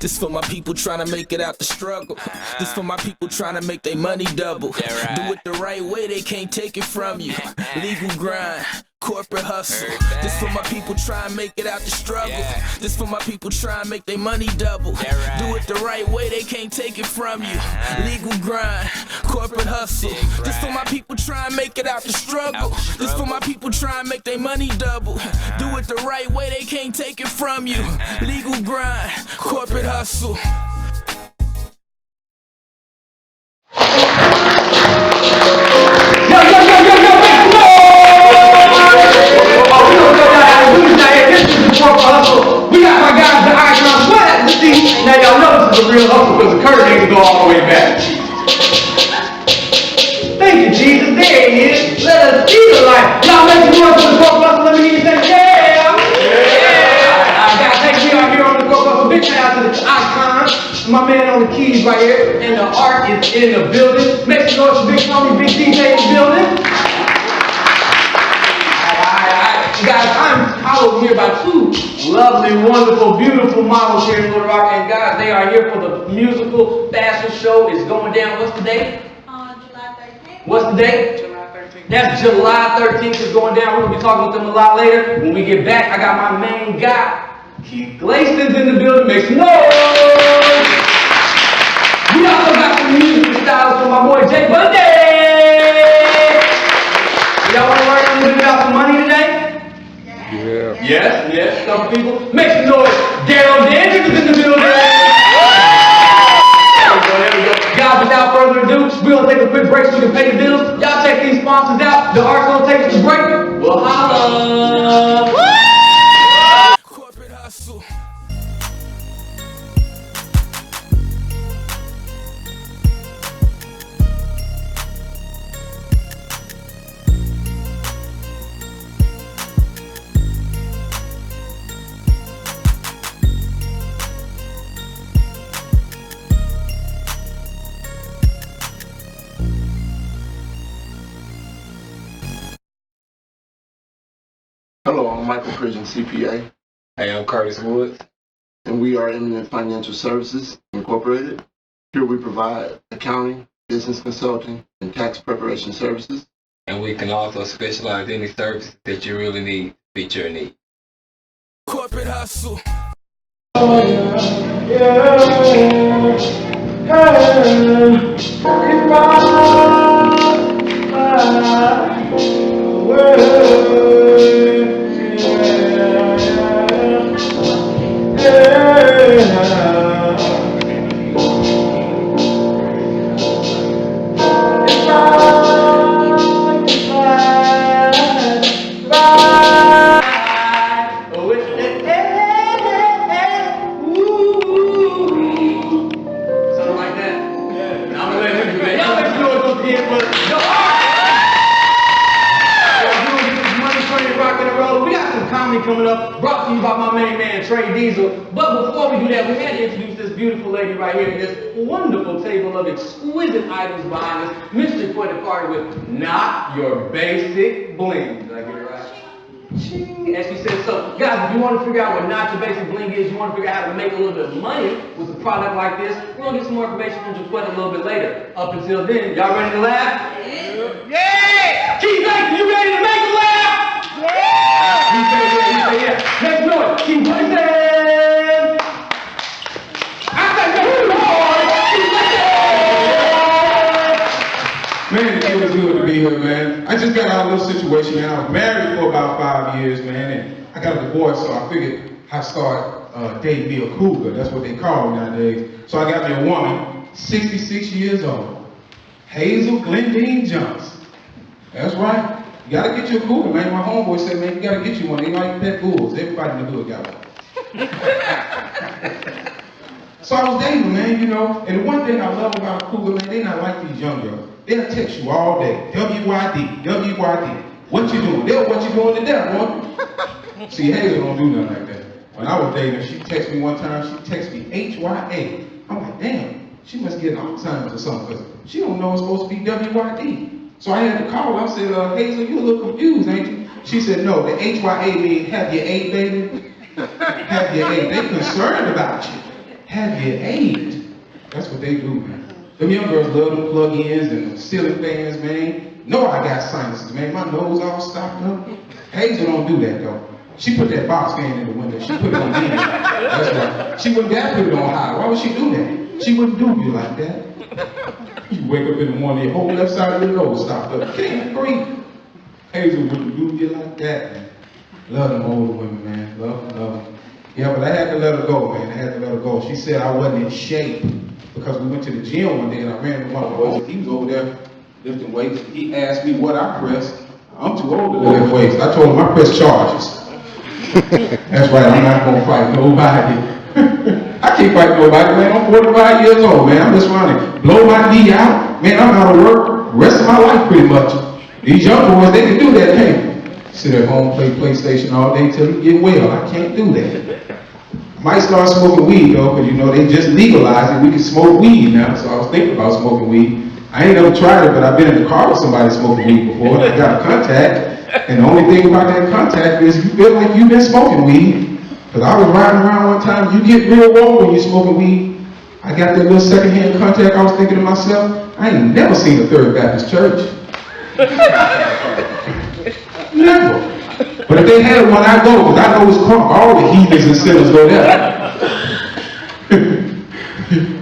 This for my people trying to make it out the struggle. This for my people trying to make their money double. Do it the right way, they can't take it from you. Legal grind, corporate hustle. This for my people trying to make it out the struggle. This for my people trying to make their money double. Do it the right way, they can't take it from you. Legal grind, corporate hustle. This for my people trying to make it out the struggle. This for my people trying to make their money double. Do it the right way, they can't take it from you. Legal grind, corporate hustle. We got my guys, the Icon Sweat. See, now y'all know this is a real hustle because the curtain ain't go all the way back. Thank you, Jesus. There he is. Let us see the light. Y'all make some noise for the Corp Hustle. Let me hear you say, yeah. Yeah. Guys, thank you out here on the Corp Hustle. Big shout out to the Icon. My man on the keys right here. And the art is in the building. Make some noise for Big Tony, Big DJ in the building. Guys, I'm followed here by two lovely, wonderful, beautiful models here in Little Rock. And guys, they are here for the musical fashion show. It's going down. What's the date? July 13th. What's the date? July 13th. That's July 13th. It's going down. We're going to be talking with them a lot later. When we get back, I got my main guy, Keith Glayston's in the building. Make some noise. We also got some music styles from my boy Jay Bundy. Y'all want to learn a little bit about some money today? Yes, some people. Make some noise. Daryl Dandridge is in the building. There we go. Guys, without further ado, we're going to take a quick break so we can pay the bills. Y'all check these sponsors out. The art's going to take us to break. We'll holla. Corporate hustle. Hello, I'm Michael Pridgeon, CPA. Hey, I'm Curtis Woods. And we are Eminent Financial Services Incorporated. Here we provide accounting, business consulting, and tax preparation services. And we can also specialize in any services that you really need to fit your needs. Corporate hustle. Coming up, brought to you by my main man Trey Diesel. But before we do that, we had to introduce this beautiful lady right here, this wonderful table of exquisite items behind us. Mr. Quetta Carter with Not Your Basic Bling. Did I get it right? Ching. As she said so. Guys, if you want to figure out what Not Your Basic Bling is, you want to figure out how to make a little bit of money with a product like this, we're going to get some more information from Jaquetta a little bit later. Up until then, y'all ready to laugh? Yeah! Keith Glayston, you ready to make a laugh? He say yeah. Let's do it. Keep Glayston. I said Keith Glayston. Man, it feels good to be here, man. I just got out of a little situation, man. I was married for about 5 years, man, and I got a divorce, so I figured I'd start dating me a cougar. That's what they call me nowadays. So I got me a woman, 66 years old, Hazel Glendine Johnson. That's right. You gotta get you a cougar, man. My homeboy said, man, you gotta get you one. They like pet bulls. Everybody in the hood got one. So I was dating, man, you know. And the one thing I love about a cougar, man, they not like these young girls. They'll text you all day. WYD, WYD. What you doing? They'll what you doing to death, boy. See, Hazel don't do nothing like that. When I was dating her, she texted me one time, she texted me HYA. I'm like, damn, she must get Alzheimer's or something, because she don't know it's supposed to be WYD. So I had to call her. I said, Hazel, you a little confused, ain't you? She said, no, the HYA means have your A, baby. Have your A. They concerned about you. Have you ate? That's what they do, man. Them young girls love them plug-ins and them ceiling fans, man. No, I got sinuses, man. My nose all stopped up. Hazel don't do that, though. She put that box fan in the window. She put it on me. That's right. She wouldn't dare put it on high. Why would she do that? She wouldn't do you like that. You wake up in the morning, your whole left side of your nose stopped up. Can't breathe. Hazel wouldn't do you like that, man. Love them older women, man. Love them. Yeah, but I had to let her go, man. I had to let her go. She said I wasn't in shape because we went to the gym one day and I ran into one of the boys. He was over there lifting weights. He asked me what I pressed. I'm too old to lift weights. I told him I press charges. That's right, I'm not gonna fight nobody. I can't fight nobody, man. I'm 45 years old, man. I'm just trying to blow my knee out. Man, I'm out of work the rest of my life pretty much. These young boys, they can do that, hey. Sit at home, play PlayStation all day till you get well. I can't do that. Might start smoking weed though, because you know they just legalized it. We can smoke weed now, so I was thinking about smoking weed. I ain't never tried it, but I've been in the car with somebody smoking weed before. I got a contact, and the only thing about that contact is you feel like you've been smoking weed. Because I was riding around one time, you get real woke when you're smoking weed. I got that little secondhand contact. I was thinking to myself, I ain't never seen a Third Baptist church. Never. But if they had one, I go, because I know it's crunk. All the heathens and sinners go there.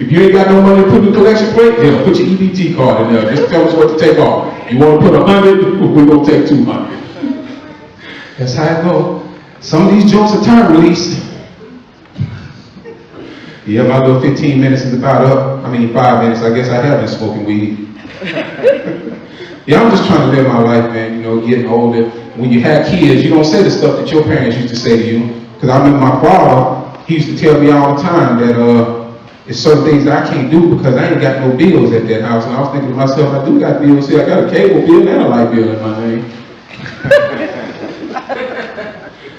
If you ain't got no money to put in the collection plate, yeah, put your EBT card in there. Just tell us what to take off. You want to put 100, we're going to take 200. That's how it goes. Some of these jokes are time released. Yeah, my little 15 minutes is about up. 5 minutes. I guess I have been smoking weed. Yeah, I'm just trying to live my life, man, you know, getting older. When you have kids, you don't say the stuff that your parents used to say to you. Because I remember my father, he used to tell me all the time that there's certain things that I can't do because I ain't got no bills at that house. And I was thinking to myself, I do got bills here. I got a cable bill and a light bill in my name.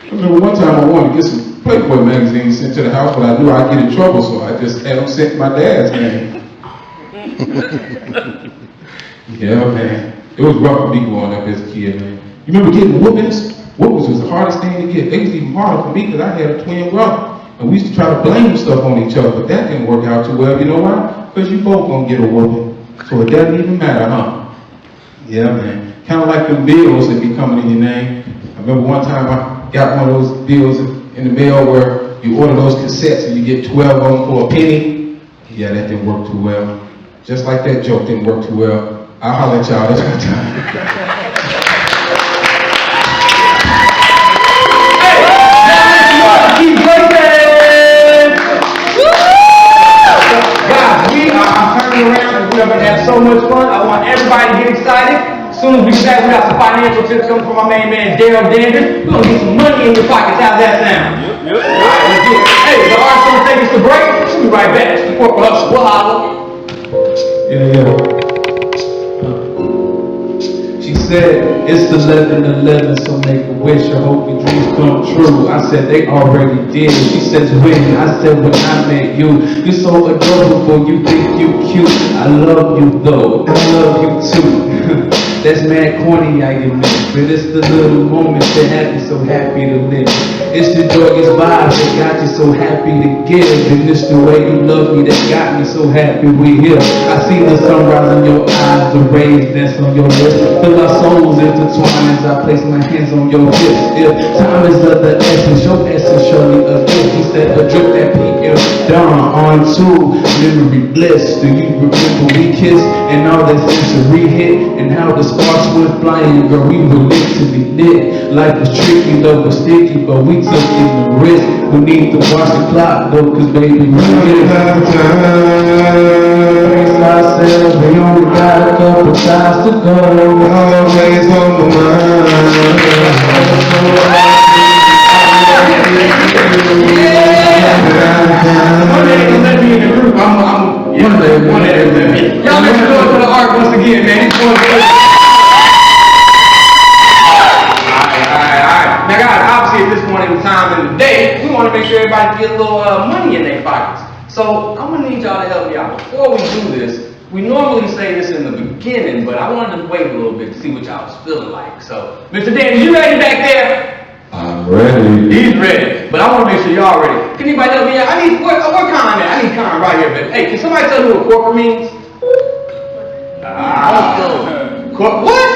I remember one time I wanted to get some Playboy magazines sent to the house, but I knew I'd get in trouble, so I just had them sent to my dad's name. Yeah, man. It was rough for me growing up as a kid, man. You remember getting whoopings? Whoopings was the hardest thing to get. They was even harder for me because I had a twin brother. And we used to try to blame stuff on each other, but that didn't work out too well. You know why? Because you both gonna get a whooping. So it doesn't even matter, huh? Yeah, man. Kind of like them bills that be coming in your name. I remember one time I got one of those bills in the mail where you order those cassettes and you get 12 of them for a penny. Yeah, that didn't work too well. Just like that joke didn't work too well. I'll holler at y'all. That's my time. So much fun. I want everybody to get excited. As soon as we get back, we got some financial tips coming from my main man, Daryl Dandridge. We're going to get some money in your pockets. How's that sound? Yep. All right, let's get it. Hey, the artist going to take us to break. We'll be right back. It's the Corporate Hustle. We'll holler. Yeah. She said, it's 11/11, so make a wish. I hope your dreams come true. I said, they already did. She says, when? I said, when I met you. You're so adorable, you think you cute. I love you though, I love you too. That's mad corny, I admit, but it's the little moments that have you so happy to live. It's the joyous vibes that got you so happy to give, and it's the way you love me that got me so happy we here. I see the sunrise in your eyes, the rays dance on your lips. Feel our souls intertwine as I place my hands on your hips. If time is of the essence, your essence surely a gift. He said, a drip that PM dawn onto memory bliss. Do you remember we kissed and all that sensory hit, and how the sparks went flying, girl, we were meant to be lit. Life was tricky, love was sticky, but we took in the risk. We need to watch the clock though, cause baby, we get Face ourselves, we only got a couple times to go. Always on the mind. Let me in the group. One day. Y'all make some noise for the art once again, man. It's going good. Alright. Now guys, obviously at this point in time in the day, we want to make sure everybody get a little money in their pockets. So I'm gonna need y'all to help me out. Before we do this, we normally say this in the beginning, but I wanted to wait a little bit to see what y'all was feeling like. So, Mr. Dan, you ready back there? I'm ready. He's ready, but I want to make sure y'all ready. Can anybody help me out? I need what kind, man? I need right here, baby. Hey, can somebody tell me what corporate means? What?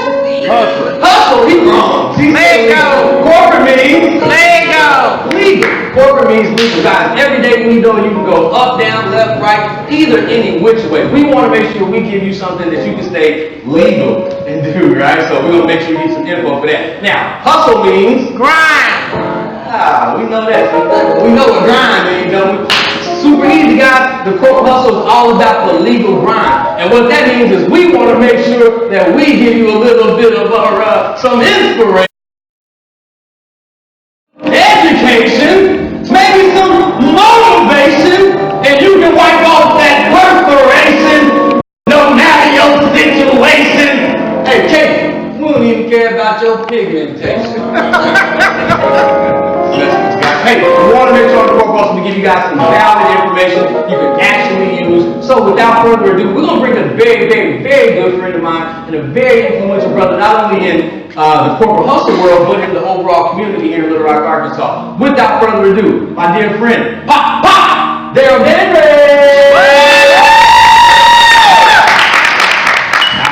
Hustle, he wrong. Lego. Corporate means Lego. Legal. Corporate means legal. Guys, every day we know you can go up, down, left, right, either any which way. We want to make sure we give you something that you can stay legal and do, right? So we're going to make sure you get some info for that. Now, hustle means grind. We know that. We know what grind means, don't we? Super easy, guys. The corporate hustle is all about the legal grind. And what that means is we want to make sure that we give you a little bit of some inspiration, education, maybe some motivation, and you can wipe off that perspiration no matter your situation. Hey, Kate, we don't even care about your pigmentation. Hey, we want to make sure the corporate hustle to give you guys some valid information you can actually use. So without further ado, we're going to bring a very, very, very good friend of mine and a very influential brother, not only in the corporate hustle world, but in the overall community here in Little Rock, Arkansas. Without further ado, my dear friend, Daryl Henry!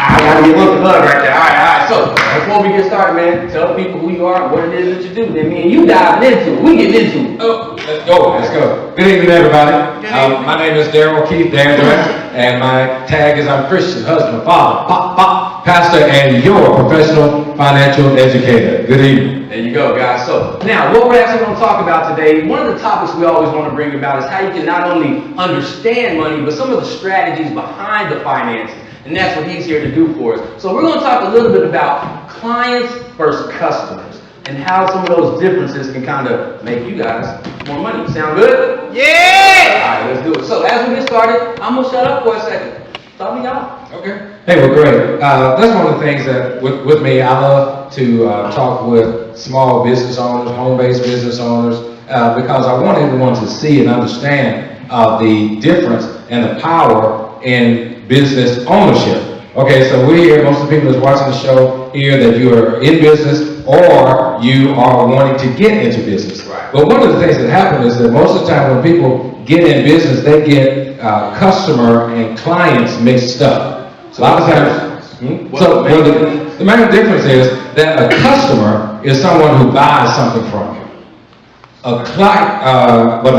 I gotta give up the hug right there. All right. So before we get started, man, tell people who you are, what it is that you do. Then me and you diving into it. We get into it. Oh, let's go. Good evening, everybody. My name is Daryl Keith Dandridge, and my tag is I'm Christian, husband, father, pastor, and your professional financial educator. Good evening. There you go, guys. So now, what we're actually going to talk about today, one of the topics we always want to bring about is how you can not only understand money, but some of the strategies behind the finances. And that's what he's here to do for us. So we're going to talk a little bit about clients versus customers and how some of those differences can kind of make you guys more money. Sound good? Yeah! All right, let's do it. So as we get started, I'm going to shut up for a second. Talk me out. Okay. Hey, well, great. That's one of the things that with me, I love to talk with small business owners, home-based business owners, because I want everyone to see and understand the difference and the power in business ownership. Okay, so we're here, most of the people that's watching the show here, that you are in business or you are wanting to get into business. Right. But one of the things that happens is that most of the time when people get in business, they get customer and clients mixed up. So a lot of times, the main difference is that a customer is someone who buys something from you. But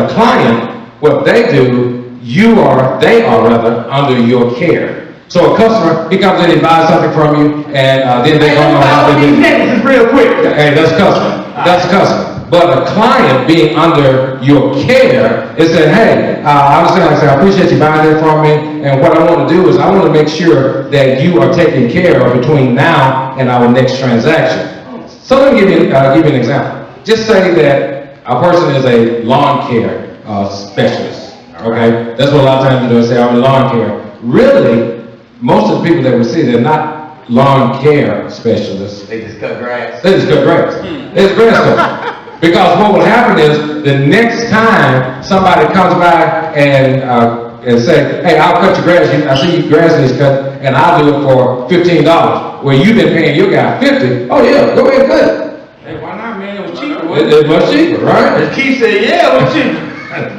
a client, what they do, they are under your care. So a customer, he comes in and buys something from you, and then they don't know how they do it. This is real quick. Hey, that's customer. That's customer. But a client being under your care is saying, hey, I appreciate you buying it from me, and what I want to do is I want to make sure that you are taken care of between now and our next transaction. So let me give you an example. Just say that a person is a lawn care specialist. Okay, that's what a lot of times they say, I'm a lawn care. Really, most of the people that we see, they're not lawn care specialists. They just cut grass. They just cut grass. They just grass cut. Because what will happen is the next time somebody comes by and say, hey, I'll cut your grass. I see your grass is cut, and I'll do it for $15. Well, you've been paying your guy $50. Oh yeah, go ahead and cut it. Hey, why not, man? It was cheaper. It's much cheaper, right? The key said, yeah, it was cheaper.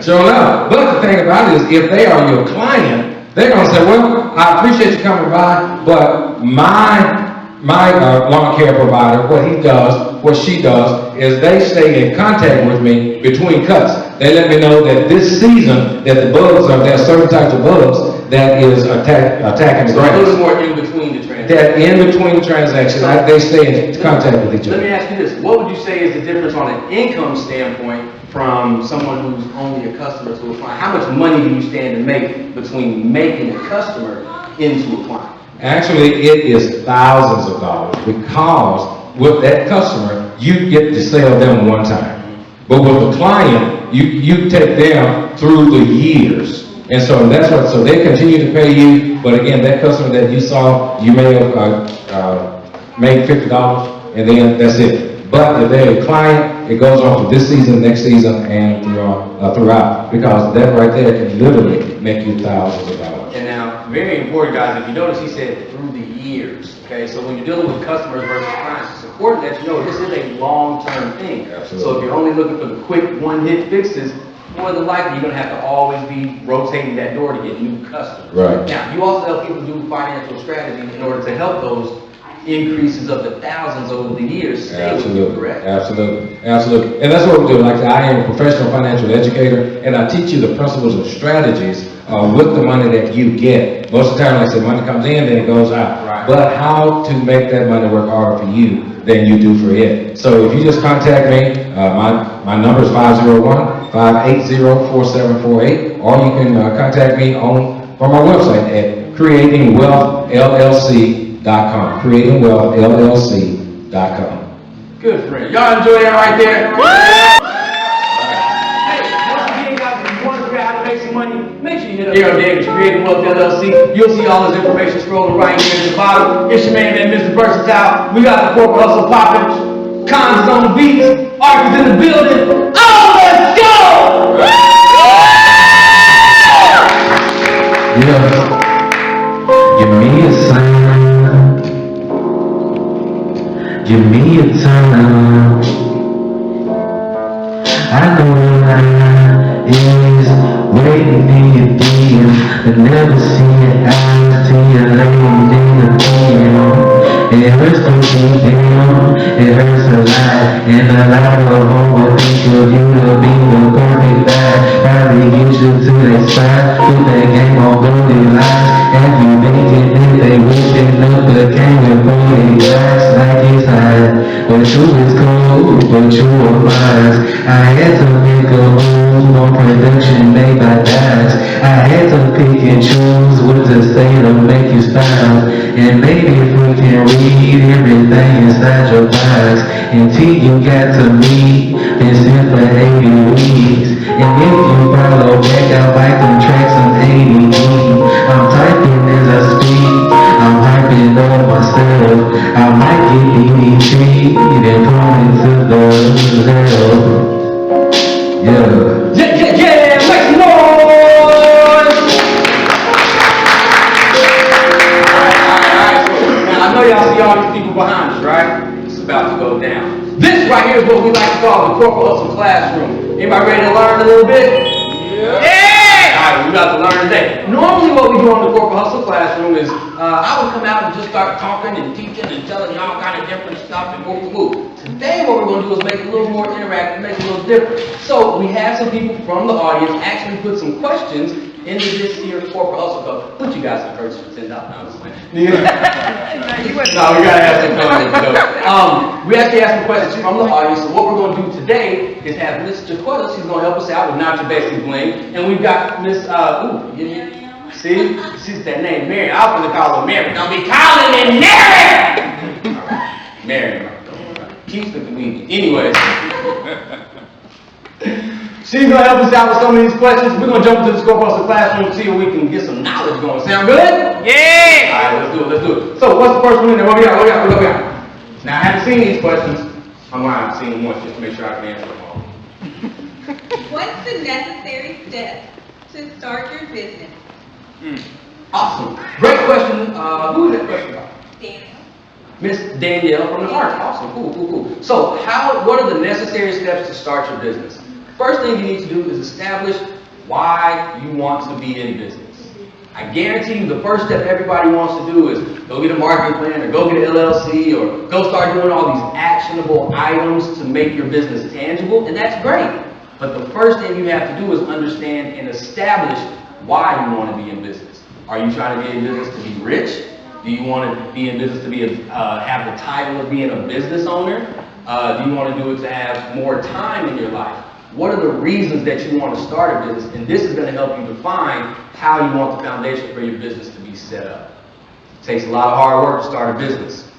Sure enough. But the thing about it is, if they are your client, they're going to say, well, I appreciate you coming by, but my lawn care provider, what he does, what she does, is they stay in contact with me between cuts. They let me know that this season, that the bugs there are certain types of bugs that is attacking the grass. So a little more in between the transactions. That in between the transactions, they stay in contact with each other. Let me ask you this. What would you say is the difference on an income standpoint from someone who's only a customer to a client? How much money do you stand to make between making a customer into a client? Actually, it is thousands of dollars, because with that customer, you get to sell them one time. But with the client, you take them through the years. And so that's what, so they continue to pay you, but again, that customer that you saw, you may have made $50, and then that's it. But if they're a client, it goes on for this season, next season, and throughout, because that right there can literally make you thousands of dollars. And now, very important, guys, if you notice, he said through the years. Okay, so when you're dealing with customers versus clients, it's important that you know this is a long-term thing. Absolutely. So if you're only looking for the quick one-hit fixes, more than likely you're gonna have to always be rotating that door to get new customers. Right. Now, you also help people do financial strategy in order to help those increases of the thousands over the years stay with you, correct? Absolutely, absolutely. And that's what we do. Like I said, I am a professional financial educator, and I teach you the principles and strategies with the money that you get. Most of the time, like I said, money comes in, then it goes out. Right. But how to make that money work harder for you than you do for it. So if you just contact me, my number is 501-580-4748, or you can contact me from our website at creatingwealthllc.com. creatingwealthllc.com. Good friend. Y'all enjoy that right there? Hey, once again, guys, if you want to figure out how to make some money, make sure you hit up Daryl Davis, Creating Wealth LLC. You'll see all his information scrolling right here at the bottom. It's your man, Mr. Versatile. We got the corporate hustle popping. Cons is on the beats. Ark is in the building. Oh, let's go! Yeah. Give me a sign. Give me a time. I know the line is waiting in your DM, but never see your eyes till you're laying in the DM. It hurts to be down, it hurts a lot, and a lot of them will think of you to be the perfect guy. Probably get you to their side, put that game on golden lines. Have you thinking that they wishing up the game before they glass like it's hot? But you is cold, but you are wise. I had to make a move on production made by guys. I had to pick and choose what to say to make you smile. And maybe if we can read everything inside your eyes until you got to me, been sent for 80 weeks. And if you follow back, I like them tracks on 80. I'm typing as I speak, I'm hyping on myself. I might get EDT and pull into the hell. Yeah. Yeah, make some noise! Alright. Now, I know y'all see all these people behind us, right? It's about to go down. This right here is what we like to call the corporate hustle classroom. Anybody ready to learn a little bit? Yeah! Alright, we about to learn today. Normally what we do on the corporate hustle classroom is I would come out and just start talking and teaching and telling you all kind of different stuff and move. Today what we're going to do is make it a little more interactive, make it a little different. So we have some people from the audience actually put some questions into this here corporate hustle club. Put you guys in person for $10. No, I'm just playing. No, we gotta have some fun with it. We actually have some questions from the audience. So what we're going to do today is have Miss Jaquetta. She's going to help us out with Not Your Basic Bling, and we've got Miss see, she's that name, Mary. I was going to call her Mary. Don't be calling me Mary. All right, Mary. Keeps the comedian. Anyways. She's going to help us out with some of these questions. We're going to jump into the Corporate Hustle classroom and see if we can get some knowledge going. Sound good? Yeah! All right, let's do it. So what's the first one in there? What we got? Now, I haven't seen these questions. I'm going to have seen them once just to make sure I can answer them all. What's the necessary steps to start your business? Awesome. Great question. Who is that question about? Daniel. Miss Danielle from the Heart. Awesome. Cool. So what are the necessary steps to start your business? First thing you need to do is establish why you want to be in business. I guarantee you the first step everybody wants to do is go get a marketing plan or go get an LLC or go start doing all these actionable items to make your business tangible, and that's great. But the first thing you have to do is understand and establish why you want to be in business. Are you trying to be in business to be rich? Do you want to be in business to have the title of being a business owner? Do you want to do it to have more time in your life? What are the reasons that you want to start a business? And this is going to help you define how you want the foundation for your business to be set up. It takes a lot of hard work to start a business.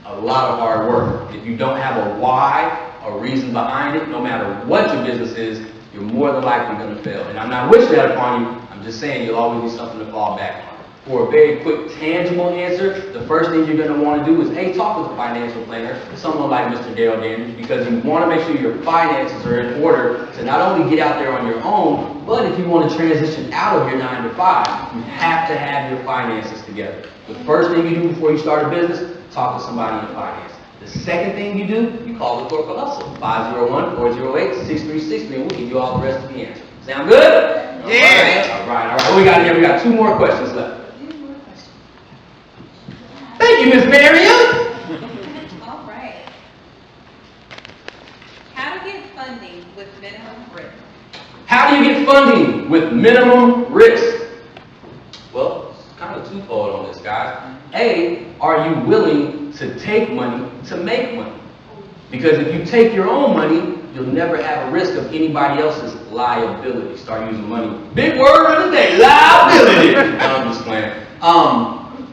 A lot of hard work. If you don't have a why, a reason behind it, no matter what your business is, you're more than likely going to fail. And I'm not wishing that upon you. I'm just saying you'll always need something to fall back on. For a very quick, tangible answer, the first thing you're going to want to do is, talk with a financial planner, someone like Mr. Daryl Daniels, because you want to make sure your finances are in order to not only get out there on your own, but if you want to transition out of your 9 to 5, you have to have your finances together. The first thing you do before you start a business, talk to somebody in finance. The second thing you do, you call the corporate hustle, 501-408-6363, and we'll give you all the rest of the answer. Sound good? Yeah. All right. What we got here? We got 2 more questions left. Thank you, Miss Miriam. All right. How to get funding with minimum risk? How do you get funding with minimum risk? Well, it's kind of twofold on this, guys. A, are you willing to take money to make money? Because if you take your own money, you'll never have a risk of anybody else's liability. Start using money. Big word of the day, liability. No, I'm just playing.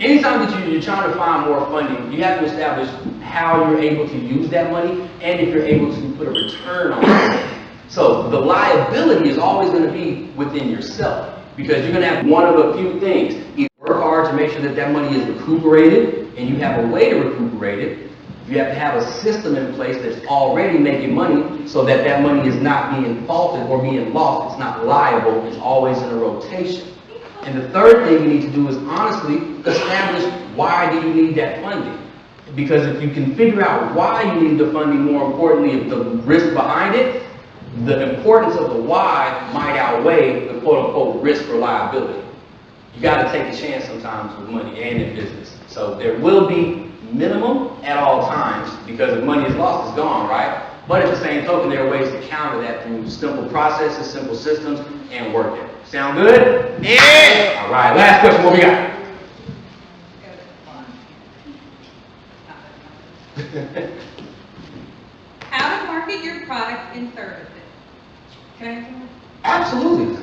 Anytime that you're trying to find more funding, you have to establish how you're able to use that money and if you're able to put a return on it. So the liability is always going to be within yourself because you're going to have one of a few things. Either work hard to make sure that that money is recuperated and you have a way to recuperate it. You have to have a system in place that's already making money so that that money is not being faulted or being lost. It's not liable. It's always in a rotation. And the third thing you need to do is honestly establish why do you need that funding. Because if you can figure out why you need the funding, more importantly, the risk behind it, the importance of the why might outweigh the quote-unquote risk or liability. You got to take a chance sometimes with money and in business. So there will be minimum at all times because if money is lost, it's gone, right? But at the same token, there are ways to counter that through simple processes, simple systems, and work ethic. Sound good? Yeah! All right, last question, what we got? How to market your products and services? Can I answer that? Absolutely.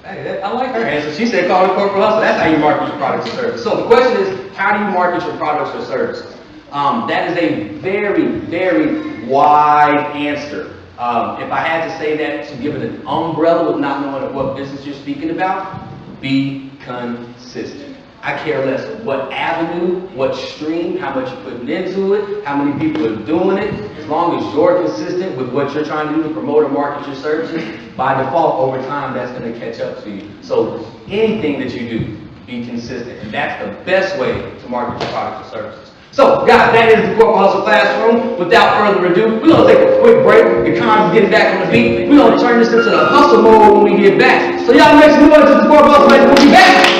Hey, I like her answer. She said call it corporate hustle. That's how you market your products and services. So the question is, how do you market your products or services? That is a very, very wide answer. If I had to say that to give it an umbrella with not knowing what business you're speaking about, be consistent. I care less what avenue, what stream, how much you're putting into it, how many people are doing it. As long as you're consistent with what you're trying to do to promote or market your services, by default, over time, that's going to catch up to you. So anything that you do, be consistent. And that's the best way to market your products or services. So, guys, that is the Corporate Hustle Classroom. Without further ado, we're going to take a quick break. The con's getting back on the beat. We're going to turn this into the hustle mode when we get back. So y'all make some noise to the Corporate Hustle Classroom. We'll be back.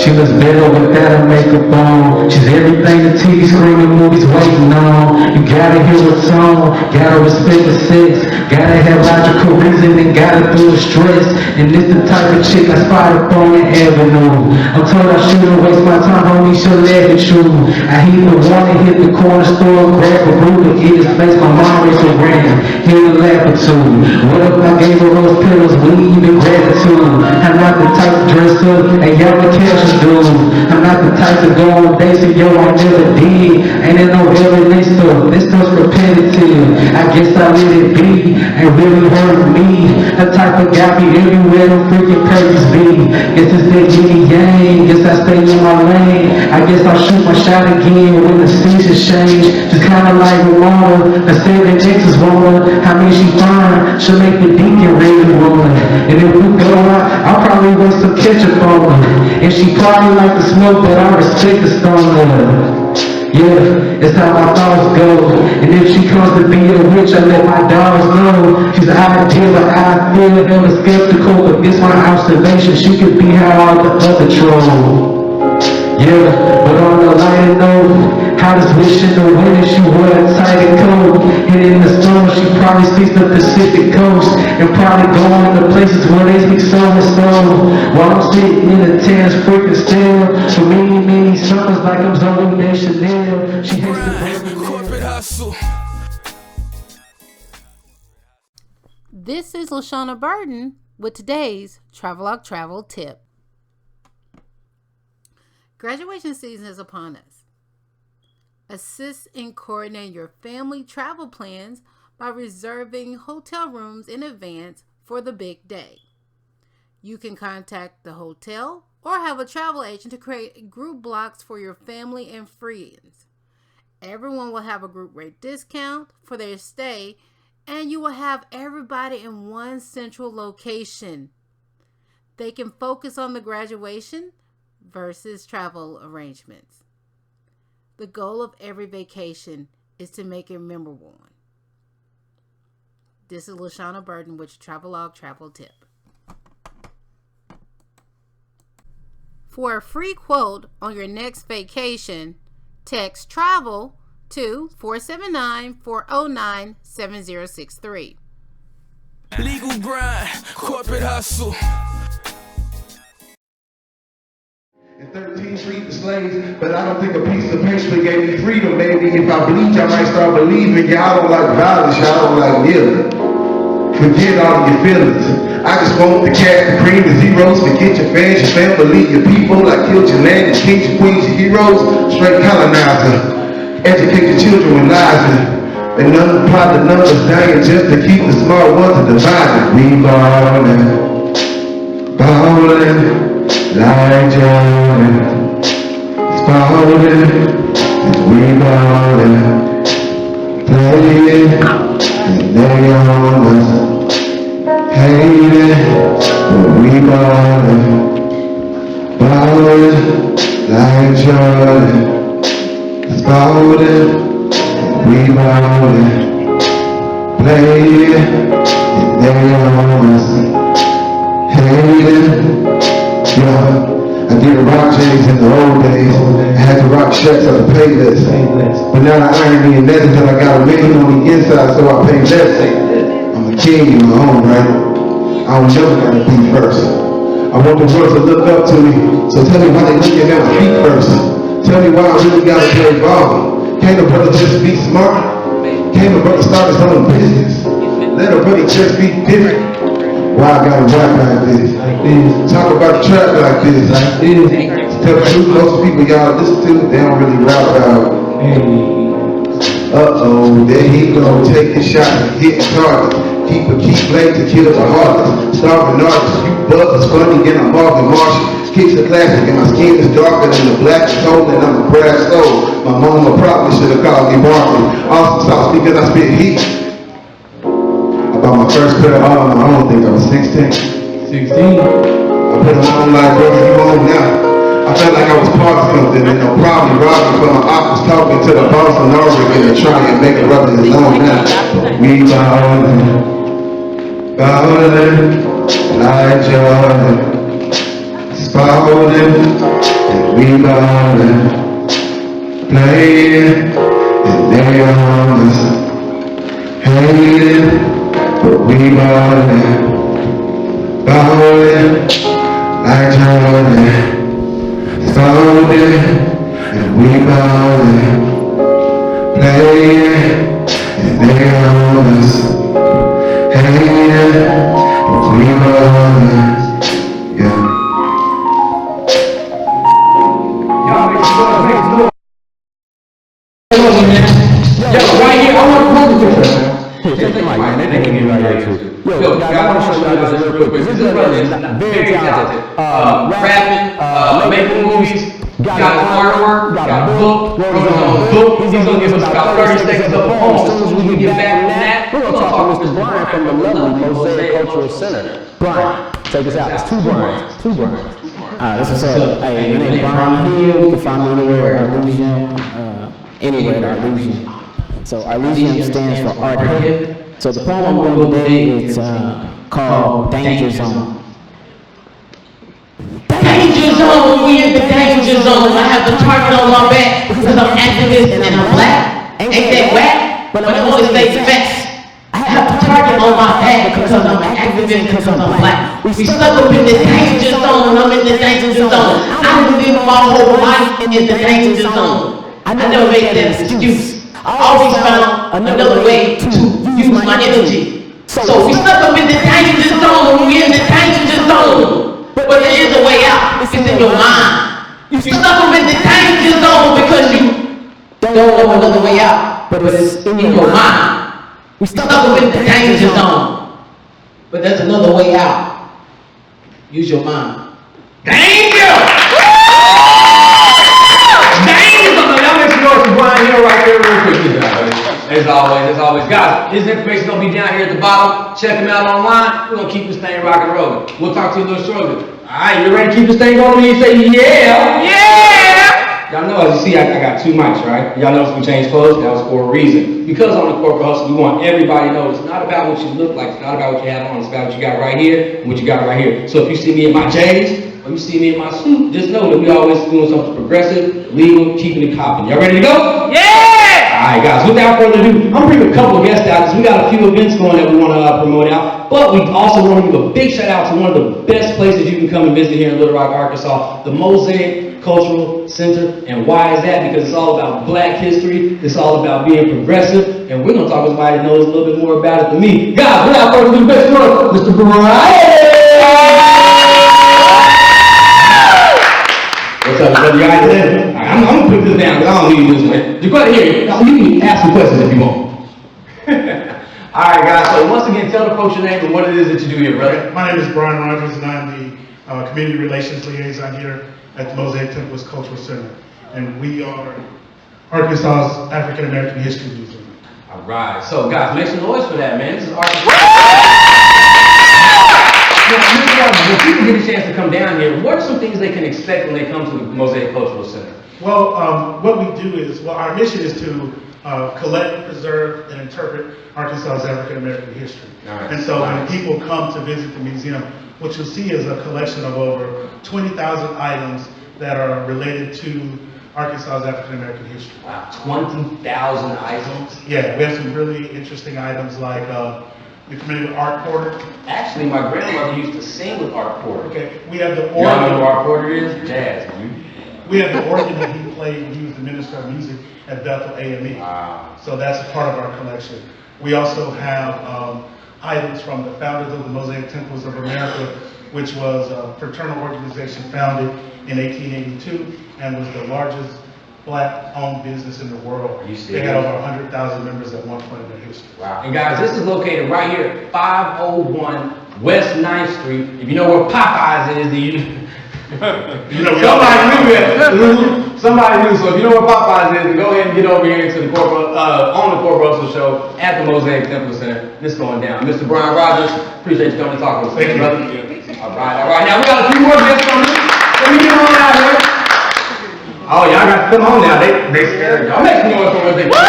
She looks better without her makeup on. She's everything the TV screen movies waiting on. You gotta hear her tone, gotta respect the sex, gotta have logical reason and gotta do the stress. And this the type of chick I spot up on the avenue. I'm told I shouldn't waste my time, homie, she'll laugh at you. I either wanna hit the corner store, grab a ruler, get his face, my mom race around, hit a lap or two. What if I gave her those pillows, weed and gratitude? I'm not the type to dress up and y'all can catch a dude. I'm not the type to go on dates and yo, I never did. Ain't in no everyday stuff, this stuff's repetitive. I guess I let it be, ain't really hurt me. The type of guy be everywhere them freaking curtains be. Guess it's that yin yang, guess I stay in my lane. I guess I'll shoot my shot again when the seasons change. Just kinda like Ramona, a 7X's woman. How many she find, she'll make the deacon really woman. And if we go out, I'll probably want some ketchup on her. And she probably like to smoke, but I respect the stoner. Yeah, it's how my thoughts go. And if she comes to be a witch, I let my dogs know. She's ideal, but I feel hella skeptical. But this my observation, she could be how all the other troll. Yeah, but on the lighter note, hottest wish in the winter, she wore a tighter coat. And in the storm, she probably sees the Pacific coast. And probably going to places where they speak so and so. While I'm sitting in the tents, freaking still. For many summers like I'm Zoe and Chanel. She hates the Corporate hustle. This is LaShawna Burden with today's Travelog Travel Tip. Graduation season is upon us. Assist in coordinating your family travel plans by reserving hotel rooms in advance for the big day. You can contact the hotel or have a travel agent to create group blocks for your family and friends. Everyone will have a group rate discount for their stay, and you will have everybody in one central location. They can focus on the graduation versus travel arrangements. The goal of every vacation is to make a memorable one. This is Lashana Burton with Travelog Travel Tip. For a free quote on your next vacation, text TRAVEL to 479-409-7063. Legal grind, corporate hustle. In 13 freed the slaves, but I don't think a piece of pastry gave me freedom, baby. If I bleach, I might start believing. Y'all don't like violence, y'all don't like kneeling. Forget all of your feelings. I just want the cast, the cream, the zeros. Forget your fans, your family, your people. I killed your land, your kings, your queens, your heroes. Straight colonizer. Educate your children with lies. And none apply the numbers dying just to keep the smart ones divided. We ballin', ballin', like Jordan. It's ballin', we ballin', playin', and they on us. Hatin', but we ballin', ballin', like Jordan. It's ballin', we ballin', playin', and they on us. Hatin', yeah, I did the rock J's in the old days. I had the rock checks on the playlist. But now the irony in that is that I got a million on the inside, so I pay less. I'm a king in my own right. I don't never gotta be first. I want the world to look up to me, so tell me why they looking at my feet first. Tell me why I really gotta play ball. Can't a brother just be smart? Can't a brother start his own business? Let a brother just be different. Why I gotta rap like this? Talk about the trap like this? Tell the truth, most people y'all listen to, they don't really rap about. Uh-oh, there he go, taking shots and hitting targets. Keep blade to kill the heartless. Starving artists, you buzzers funny, and I'm Marvin Martian. Kicks a classic, and my skin is darker than the black soul, and I'm a brass soul. My mama probably should have called me Barkley. Awesome sauce because I spit heat. I bought my first pair of arms, I don't think I was 16. 16? I put them on like, brother, you home now. I felt like I was part of something, and they'll probably rob me for my office talking to the boss in Oregon and trying to make a brother his own now. We ballin', like Jordan. Spalding, and we ballin', playin', and they on us. Hatin', but we ballin', ballin', like Jordan. Spalding, and we ballin', playin', and they on us. Hatin', but we ballin', yeah. Yo, right here, I want to prove it. Take the mic, man. They can get right here too. Yo, guys, I want to show you guys this real quick. This brother is very talented. Rapping, making movies, got an artwork, got a book, wrote his own book. He's going to give us about 30 seconds of a poem. As soon as we get back from that, we're going to talk to Mr. Brian from the lovely Mosaic Cultural Center. Brian, take us out. It's two Brians. Two Brians. This is hey, my name is Brian Hill. You can find me anywhere at Arlesian, anywhere at Arlesian. So Arlesian stands for Art Hip. So the poem I'm going today is called Danger Zone. Danger zone, we in the danger zone. I have the target on my back because I'm activist and I'm black. Ain't that whack? But I'm only stay fast. I have the target on my back because I'm activist and because I'm black. We stuck up in the danger zone. I'm in the danger zone. I live my whole life in the danger zone. I never made that excuse. I always found another way to use my energy. So we stuck up in the danger zone. We in the danger zone. But there is a way out. It's in your mind. You stuck up in the danger zone because you don't know another way out. But it's in your mind. We stuck up in the danger zone. But there's another way out. Use your mind. Danger! Danger! Y'all make some noise for Brian Hill right there real quick. As always, guys, his information gonna be down here at the bottom. Check him out online. We're gonna keep this thing rocking and rolling. We'll talk to you a little shortly. Alright, you ready to keep this thing going? You say, yeah! Yeah! Y'all know, as you see, I got 2 mics, right? Y'all notice we changed clothes? That was for a reason. Because on the Corporate Hustle, we want everybody to know it's not about what you look like, it's not about what you have on, it's about what you got right here and what you got right here. So if you see me in my J's, or you see me in my suit, just know that we always doing something progressive, legal, keeping it copping. Y'all ready to go? Yeah! Alright guys, without further ado, I'm gonna bring a couple of guests out because we got a few events going that we want to promote out. But we also want to give a big shout out to one of the best places you can come and visit here in Little Rock, Arkansas, the Mosaic Cultural Center. And why is that? Because it's all about Black history, it's all about being progressive, and we're going to talk to somebody that knows a little bit more about it than me. Guys, without further ado, best one, Mr. Brian! What's up, brother? You guys there? I'm going to put this down because I don't need this, man. Just go ahead here. You can ask some questions if you want. All right, guys, so once again, tell the folks your name and what it is that you do here, brother. My name is Brian Rogers, and I'm the Community Relations Liaison here at the Mosaic Templars Cultural Center. And we are Arkansas's African American History Museum. All right, so guys, make some noise for that, man. This is Arkansas. When people get a chance to come down here, what are some things they can expect when they come to the Mosaic Cultural Center? Well, what we do is, our mission is to collect, preserve, and interpret Arkansas's African American history. Nice. And so when people come to visit the museum, what you'll see is a collection of over 20,000 items that are related to Arkansas's African American history. Wow, 20,000 items? Yeah, we have some really interesting items like, you familiar with Art Porter? Actually, my grandmother used to sing with Art Porter. Okay, we have the organ. Y'all know who Art Porter is? Jazz. We have the organ that he played when he was the minister of music at Bethel AME. Wow. So that's a part of our collection. We also have items from the founders of the Mosaic Templars of America, which was a fraternal organization founded in 1882 and was the largest Black-owned business in the world. They had over 100,000 members at one point in their history. Wow. And guys, this is located right here, 501 West 9th Street. If you know where Popeyes is, somebody knew. So if you know where Popeyes is, go ahead and get over here to the Corporate, on the Corporate Hustle Show at the Mosaic Temple Center. This is going down. Mr. Brian Rogers, appreciate you coming to talk with us. Thank you, brother. All right. Now we got a few more guests on this. Let me get on out here. Oh, y'all got to come on now. They scared y'all. Make some noise for what they do. All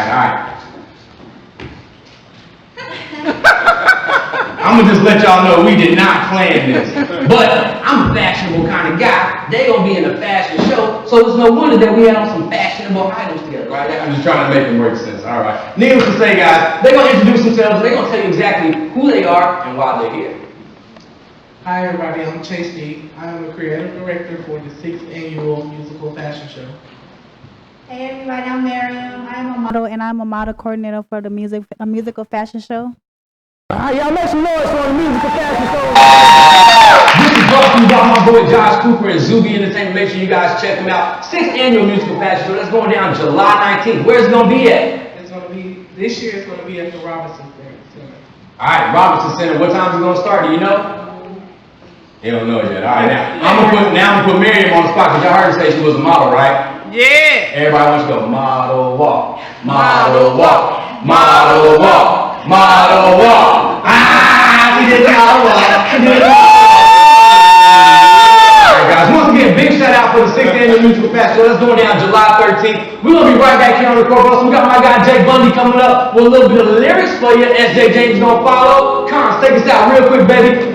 right. I'm gonna just let y'all know we did not plan this. But I'm a fashionable kind of guy. They gonna be in a fashion show, so it's no wonder that we had on some fashionable items together, right? I'm just trying to make them make sense. All right. Needless to say, guys, they're gonna introduce themselves. They're gonna tell you exactly who they are and why they're here. Hi everybody, I'm Chase D. I am the creative director for the 6th annual musical fashion show. Hey everybody, I'm Miriam. I'm a model and I'm a model coordinator for the musical fashion show. Y'all make some noise for the musical fashion show. This is brought to you by my boy Josh Cooper and Zuby Entertainment. Make sure you guys check them out. 6th annual musical fashion show. That's going down July 19th. Where's it gonna be at? It's gonna be this year. It's gonna be at the Robinson Center. All right, Robinson Center. What time is it gonna start? Do you know? You don't know yet. All right, now I'm gonna put Miriam on the spot because y'all heard her say she was a model, right? Yeah. Everybody wants to go model walk, model walk, model walk, model walk. Ah, we did the model walk. All right, guys. Once again, big shout out for the 6th annual musical festival. That's going down July 13th. We're gonna be right back here on the Corporate. We got my guy Jay Bundy coming up with a little bit of lyrics for you. SJ James gonna follow. Cons, take us out real quick, baby.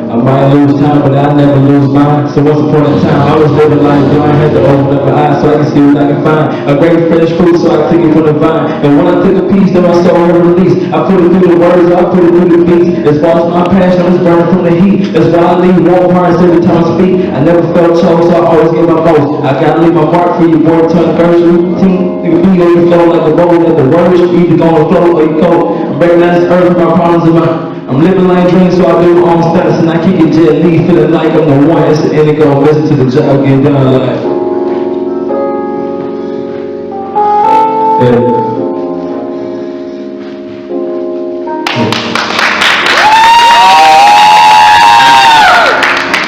I might lose time, but I never lose mine. So once upon a time, I was living life blind. Had to open up my eyes so I can see what I can find. A great fresh fruit, so I take it from the vine. And when I took a piece, then my soul had released. I put it through the words, I put it through the beats. As far as my passion, I was burning from the heat. That's why I leave warm hearts every time I speak. I never felt choked, so I always give my most. I gotta leave my mark for you, boy. Turn verse routine. Nigga, be on your flow like a boat. Like the words, you either gonna flow or you cold. I'm breaking down this earth with my problems in mind. I'm living like dreams, so I do my own stunts, and I kick it Jet Li, feeling like I'm the one. It's an indigo, listen to the job get done like.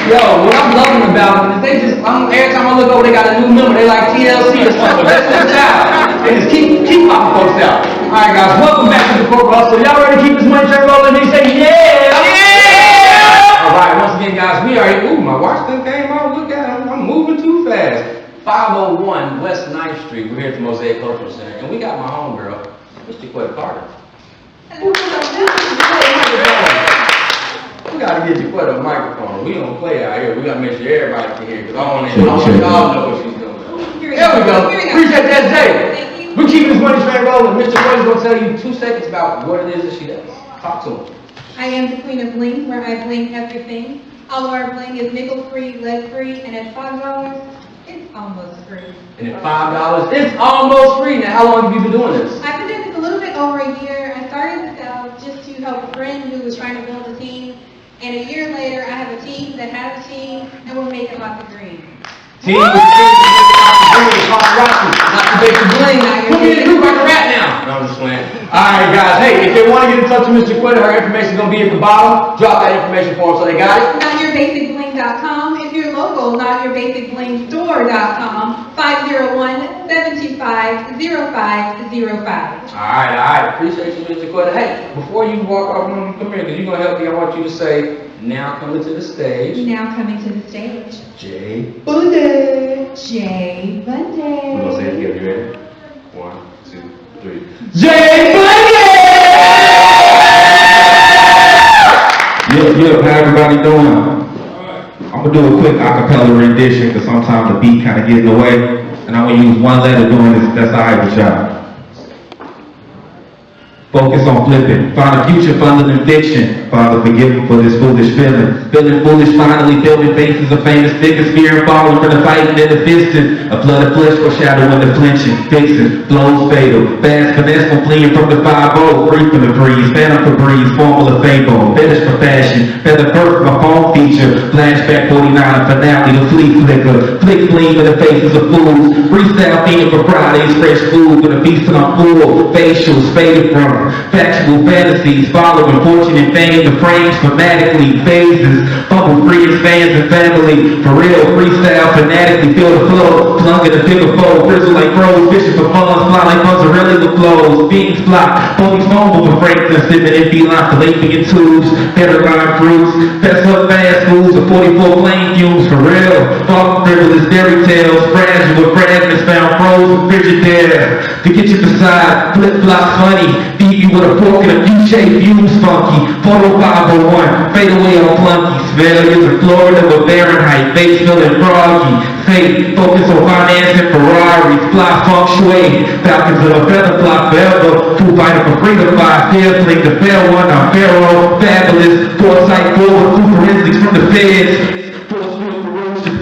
Yo, what I'm loving about them is they just, every time I look over, they got a new member. They like TLC or something. That's their child. and just keep popping folks out. All right, guys, welcome back to the Corporate Hustle. Y'all ready to keep this money train rolling? Then say yeah! Yeah! All right, once again, guys, we are here. Ooh, my watch thing came out. Look at it. I'm moving too fast. 501 West 9th Street. We're here at the Mosaic Cultural Center, and we got my homegirl, Mr. Quetta Carter. We gotta get you Quetta a microphone. We don't play out here. We gotta make sure everybody can hear, because I want y'all know what she's doing. There we go. Appreciate that, Jay. We're keeping this money train rolling. Mr. Quetta's gonna tell you 2 seconds about what it is that she does. Talk to him. I am the queen of bling, where I bling everything. All of our bling is nickel-free, lead-free, and at $5, it's almost free. And at $5, it's almost free. Now, how long have you been doing this? I've been doing this a little bit over a year. I started this out just to help a friend who was trying to build a team. And a year later, I have a team that has a team, and we're making lots of green. Team with green, paparazzi, not the basic bling. Put me in the group like a rat now. No, I'm just playing. Alright, guys, hey, if they want to get in touch with Mr. Quetta, her information is going to be at the bottom. Drop that information for them so they got it. NotYourBasicBling.com. If you're local, NotYourBasicBlingStore.com. 501-725-0505. Alright, appreciate you, Mr. Quetta. Hey, before you walk off, come here, because you're going to help me. I want you to say, now coming to the stage. Now coming to the stage. Jay Bundy. Jay Bundy. We're going to say it together. You ready? 1, 2, 3. Jay Bundy! Yeah, how everybody doing? I'm gonna do a quick acapella rendition because sometimes the beat kind of gets in the way, and I'm gonna use one letter doing this. That's alright with y'all. Focus on flipping. Find a future further than fiction. Father, forgive me for this foolish feeling. Feeling foolish, finally building faces of famous figures. Fear and falling from the fighting and the fisting. A flood of flesh foreshadowing the flinching. Fixing, blows fatal. Fast finesse from fleeing from the 5-0. Free from the breeze. Phantom for breeze. Formula fable. Fetish for fashion. Feather first, my phone feature. Flashback 49 finale. The fleet flicker. Flick gleam in the faces of fools. Freestyle theme for Fridays. Fresh food for the feast and I'm full. Facials faded from. Factual fantasies, following fortune and fame, the frames phonetically, phases, bubble free as fans and family, for real, freestyle, fanatically, feel the flow, plung in the figure fold, bristle like crows, fishing for funds, fly like mozzarella with flows, beans fly, ponies fumble with Franklin, sipping in feline, Philippian tubes, heteron fruits, pets up fast foods, with 44 flame fumes, for real, fuck frivolous fairy tales, fragile with fragments found frozen, Frigidaire, to get you beside, flip-flops funny, feed you with a fork and a U-shaped fumes funky. Photo 501, fade away on flunkies. Failures in Florida with Fahrenheit, face feeling froggy. Fate, focus on financing Ferraris, fly feng shui. Falcons of a feather fly forever. Foo fighter for freedom, 5 fear, fling the fair one, I'm pharaoh. Fabulous, foresight forward, food forensics from the feds.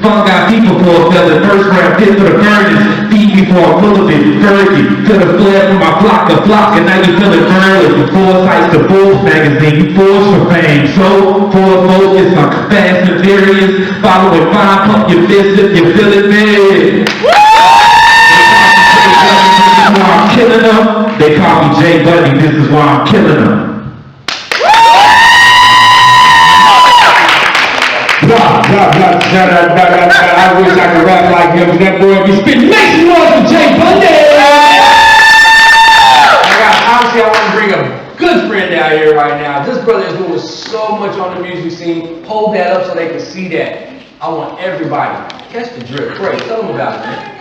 Fungi people for a feather, first round pit for the furnace. Feed me for a full of it, Fergie. Feel the flare from my flock, and now you feel it burning. The foresight to Bulls magazine, you force for fame. So, forward focus, I'm fast and furious. Following fine, pump your fist if you feel it big. This is why I'm killing them. They call me Jay Bundy, this is why I'm killing them. I wish I could rap like him, but that boy be spitting. Make some noise for Jay Bundy! Obviously, I want to bring a good friend out here right now. This brother is doing so much on the music scene. Hold that up so they can see that. I want everybody to catch the drip. Great, tell them about it, man.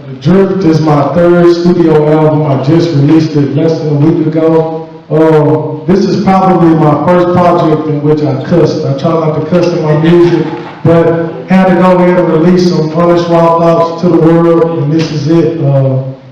The Drip is my 3rd studio album. I just released it less than a week ago. This is probably my first project in which I cussed. I try not to cuss in my music, but had to go ahead and release some honest raw thoughts to the world, and this is it.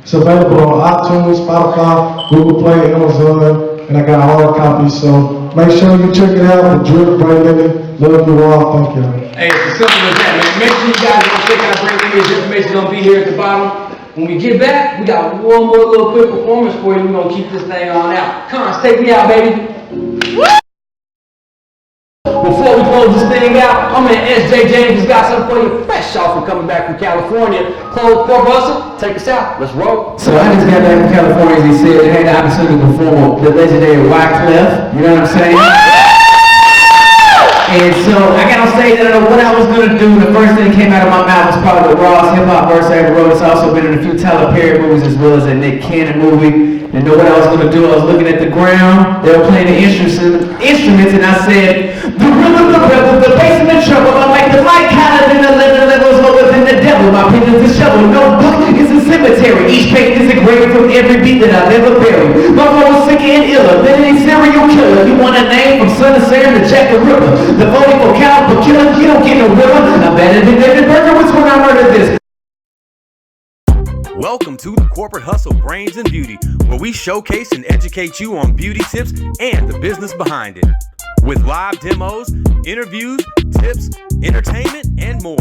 It's available on iTunes, Spotify, Google Play, Amazon, and I got hard copies, so make sure you check it out. The Drip, Bray Lily, love you all, thank you. Hey, it's as simple as that, man. Make sure you guys go check out Bray Lily's information. Gonna be here at the bottom. When we get back, we got one more little quick performance for you. We're gonna keep this thing on out. Cons, take me out, baby. Before we close this thing out, I'm in SJ James has got something for you. Fresh off from coming back from California. Corporate Hustle, take us out. Let's roll. So I just got back from California, as he said, and had the opportunity to perform the legendary Wyclef. You know what I'm saying? And so I got on stage, I don't know what I was gonna do. The first thing that came out of my mouth was probably the rawest hip hop verse I ever wrote. It's also been in a few Tyler Perry movies as well as a Nick Cannon movie. Didn't know what I was gonna do. I was looking at the ground. They were playing the instruments, and I said, the rhythm, the rebel, the bass, and the treble. I like the light higher than the levels lower than the devil. My pen is a shovel. No book is a cemetery. Each page is a grave from every beat that I've ever buried. My flow is sicker and iller than any serial killer. You want a name from Son of Sam to Jack the Ripper. The voting for caliber killer, you don't get no river. I'm better than David Berkowitz when I murder this. Welcome to the Corporate Hustle Brains and Beauty, where we showcase and educate you on beauty tips and the business behind it. With live demos, interviews, tips, entertainment, and more.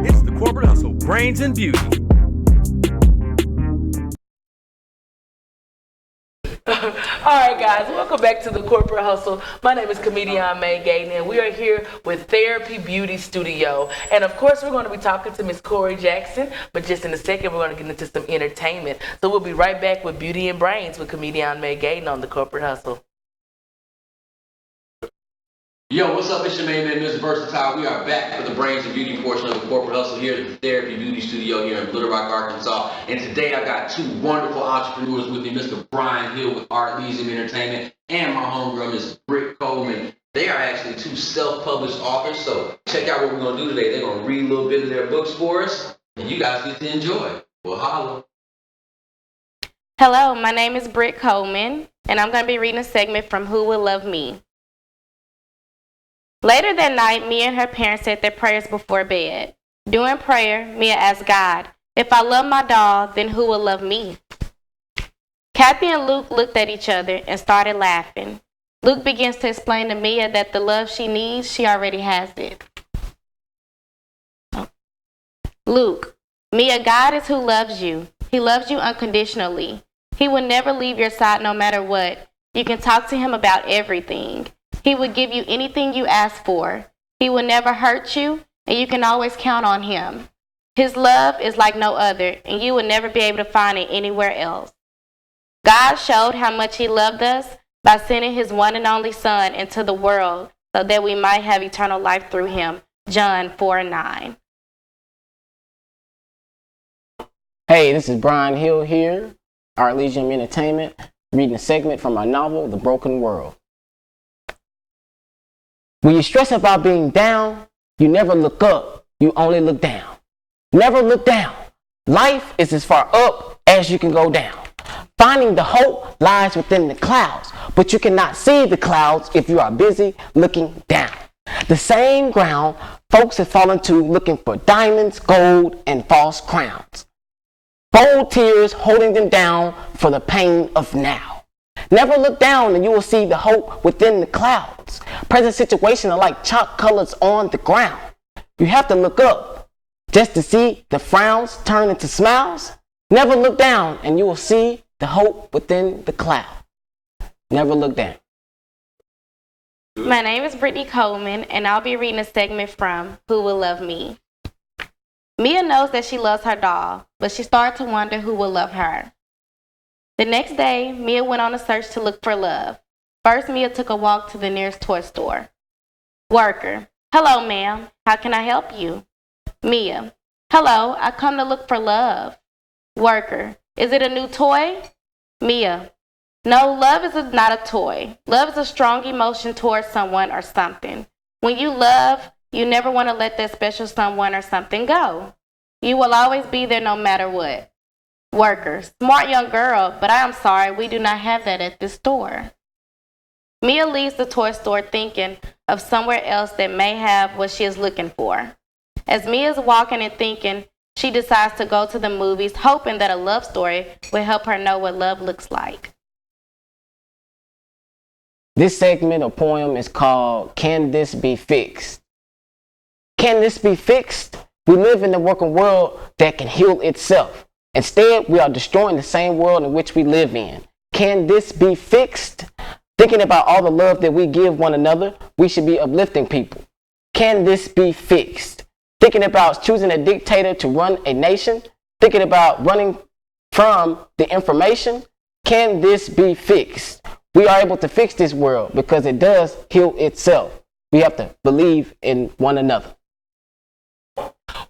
It's the Corporate Hustle Brains and Beauty. Alright guys, welcome back to the Corporate Hustle. My name is comedian May Gayton, and we are here with Therapy Beauty Studio. And of course we're going to be talking to Miss Corey Jackson, but just in a second we're going to get into some entertainment. So we'll be right back with Beauty and Brains with comedian May Gayton on the Corporate Hustle. Yo, what's up? It's your main man, Mr. Versatile. We are back for the Brains and Beauty portion of the Corporate Hustle here at the Therapy Beauty Studio here in Little Rock, Arkansas. And today I got two wonderful entrepreneurs with me, Mr. Brian Hill with Art Legion Entertainment and my homegirl, Ms. Britt Coleman. They are actually two self-published authors, so check out what we're going to do today. They're going to read a little bit of their books for us, and you guys get to enjoy. Well, holla. Hello, my name is Britt Coleman, and I'm going to be reading a segment from Who Will Love Me. Later that night, Mia and her parents said their prayers before bed. During prayer, Mia asked God, if I love my doll, then who will love me? Kathy and Luke looked at each other and started laughing. Luke begins to explain to Mia that the love she needs, she already has it. Luke, Mia, God is who loves you. He loves you unconditionally. He will never leave your side no matter what. You can talk to him about everything. He will give you anything you ask for. He will never hurt you, and you can always count on him. His love is like no other, and you will never be able to find it anywhere else. God showed how much he loved us by sending his one and only Son into the world so that we might have eternal life through him. John 4:9. Hey, this is Brian Hill here, Art Legion Entertainment, reading a segment from my novel, The Broken World. When you stress about being down, you never look up, you only look down. Never look down. Life is as far up as you can go down. Finding the hope lies within the clouds, but you cannot see the clouds if you are busy looking down. The same ground folks have fallen to looking for diamonds, gold, and false crowns. Bold tears holding them down for the pain of now. Never look down and you will see the hope within the clouds. Present situations are like chalk colors on the ground. You have to look up just to see the frowns turn into smiles. Never look down and you will see the hope within the cloud. Never look down. My name is Brittany Coleman, and I'll be reading a segment from Who Will Love Me. Mia knows that she loves her doll, but she started to wonder who will love her. The next day, Mia went on a search to look for love. First, Mia took a walk to the nearest toy store. Worker, hello, ma'am. How can I help you? Mia, hello. I come to look for love. Worker, is it a new toy? Mia, no, love is not a toy. Love is a strong emotion towards someone or something. When you love, you never want to let that special someone or something go. You will always be there no matter what. Worker, smart young girl, but I am sorry, we do not have that at this store. Mia leaves the toy store thinking of somewhere else that may have what she is looking for. As Mia is walking and thinking, she decides to go to the movies, hoping that a love story will help her know what love looks like. This segment or poem is called Can This Be Fixed? Can this be fixed? We live in a working world that can heal itself. Instead, we are destroying the same world in which we live in. Can this be fixed? Thinking about all the love that we give one another, we should be uplifting people. Can this be fixed? Thinking about choosing a dictator to run a nation, thinking about running from the information. Can this be fixed? We are able to fix this world because it does heal itself. We have to believe in one another.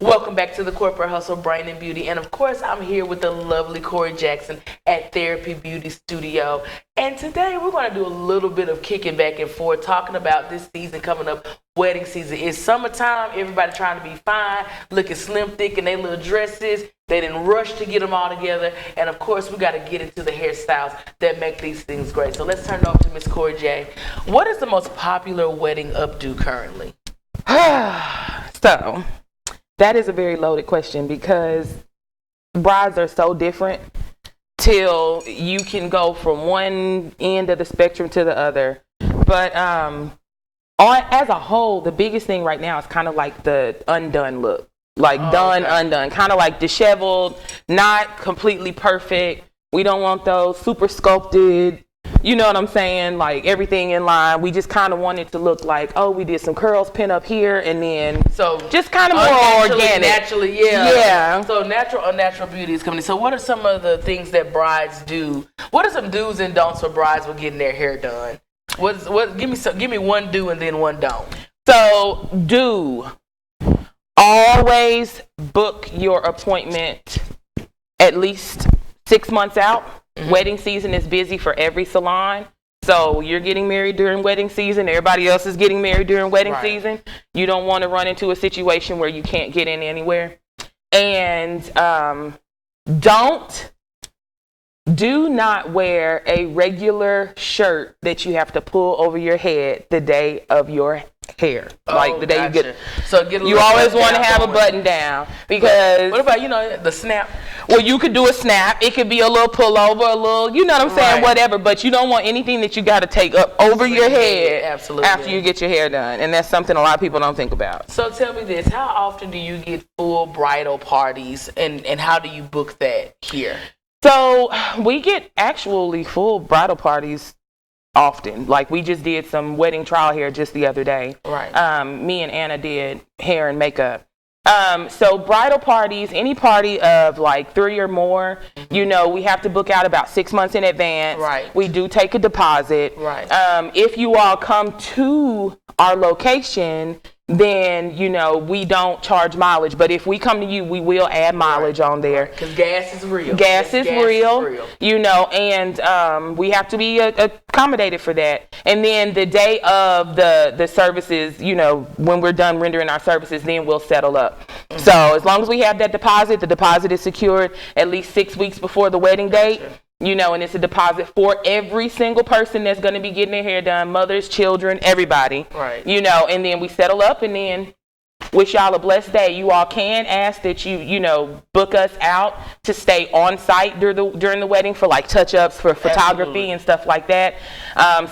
Welcome back to the Corporate Hustle, Brain and Beauty. And of course, I'm here with the lovely Corey Jackson at Therapy Beauty Studio. And today we're going to do a little bit of kicking back and forth, talking about this season coming up, wedding season. It's summertime, everybody trying to be fine, looking slim, thick in their little dresses. They didn't rush to get them all together. And of course, we got to get into the hairstyles that make these things great. So let's turn it over to Miss Corey J. What is the most popular wedding updo currently? So, that is a very loaded question because brides are so different till you can go from one end of the spectrum to the other. But as a whole, the biggest thing right now is kind of like the undone look. Like undone, kind of like disheveled, not completely perfect. We don't want those super sculpted, you know what I'm saying? Like everything in line. We just kind of want it to look like, oh, we did some curls pin up here and then so just kind of more organic. Naturally, yeah. So unnatural beauty is coming in. So what are some of the things that brides do? What are some do's and don'ts for brides with getting their hair done? Give me one do and then one don't. So do always book your appointment at least 6 months out. Mm-hmm. Wedding season is busy for every salon. So you're getting married during wedding season. Everybody else is getting married during wedding season. You don't want to run into a situation where you can't get in anywhere. And do not wear a regular shirt that you have to pull over your head the day of your hair. Like the day you get. So get a you always want to have a button down because. What about the snap? Well, you could do a snap. It could be a little pullover, a little, you know what I'm saying, whatever. But you don't want anything that you got to take up over your head after you get your hair done. And that's something a lot of people don't think about. So tell me this, how often do you get full bridal parties and how do you book that here? So we get actually full bridal parties often. Like we just did some wedding trial hair just the other day. Right. Me and Anna did hair and makeup. So bridal parties, any party of like 3 or more, you know, we have to book out about 6 months in advance. Right. We do take a deposit. Right. If you all come to our location, then, you know, we don't charge mileage. But if we come to you, we will add mileage on there. Because gas is real. Gas is real, you know, and we have to be accommodated for that. And then the day of the services, you know, when we're done rendering our services, then we'll settle up. Mm-hmm. So as long as we have that deposit, the deposit is secured at least 6 weeks before the wedding date. You know, and it's a deposit for every single person that's going to be getting their hair done, mothers, children, everybody. Right. You know, and then we settle up and then wish y'all a blessed day. You all can ask that you know, book us out to stay on site during the wedding for like touch-ups, for photography and stuff like that.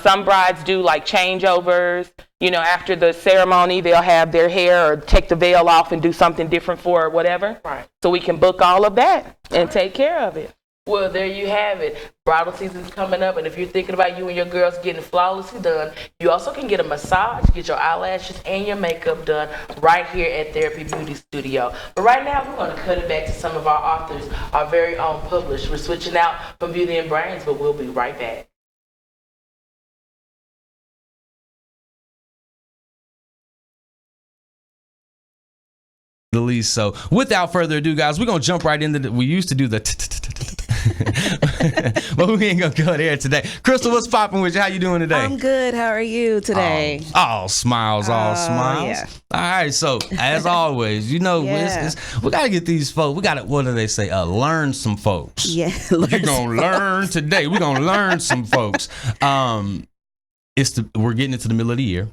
Some brides do like changeovers. You know, after the ceremony, they'll have their hair or take the veil off and do something different for it, whatever. Right. So we can book all of that and take care of it. Well, there you have it. Bridal season's coming up, and if you're thinking about you and your girls getting flawlessly done, you also can get a massage, get your eyelashes and your makeup done right here at Therapy Beauty Studio. But right now, we're going to cut it back to some of our authors, our very own published. We're switching out from Beauty and Brains, but we'll be right back. The least. So without further ado, guys, we're gonna jump right into we used to do the but we ain't gonna go there today. Crystal, what's popping with you? How you doing today? I'm good. How are you today? All smiles, all smiles. Yeah. All right, so as always, you know, we gotta get these folks. We gotta, what do they say? Learn some folks. Yeah, you're gonna learn today. We're gonna learn some folks. We're getting into the middle of the year.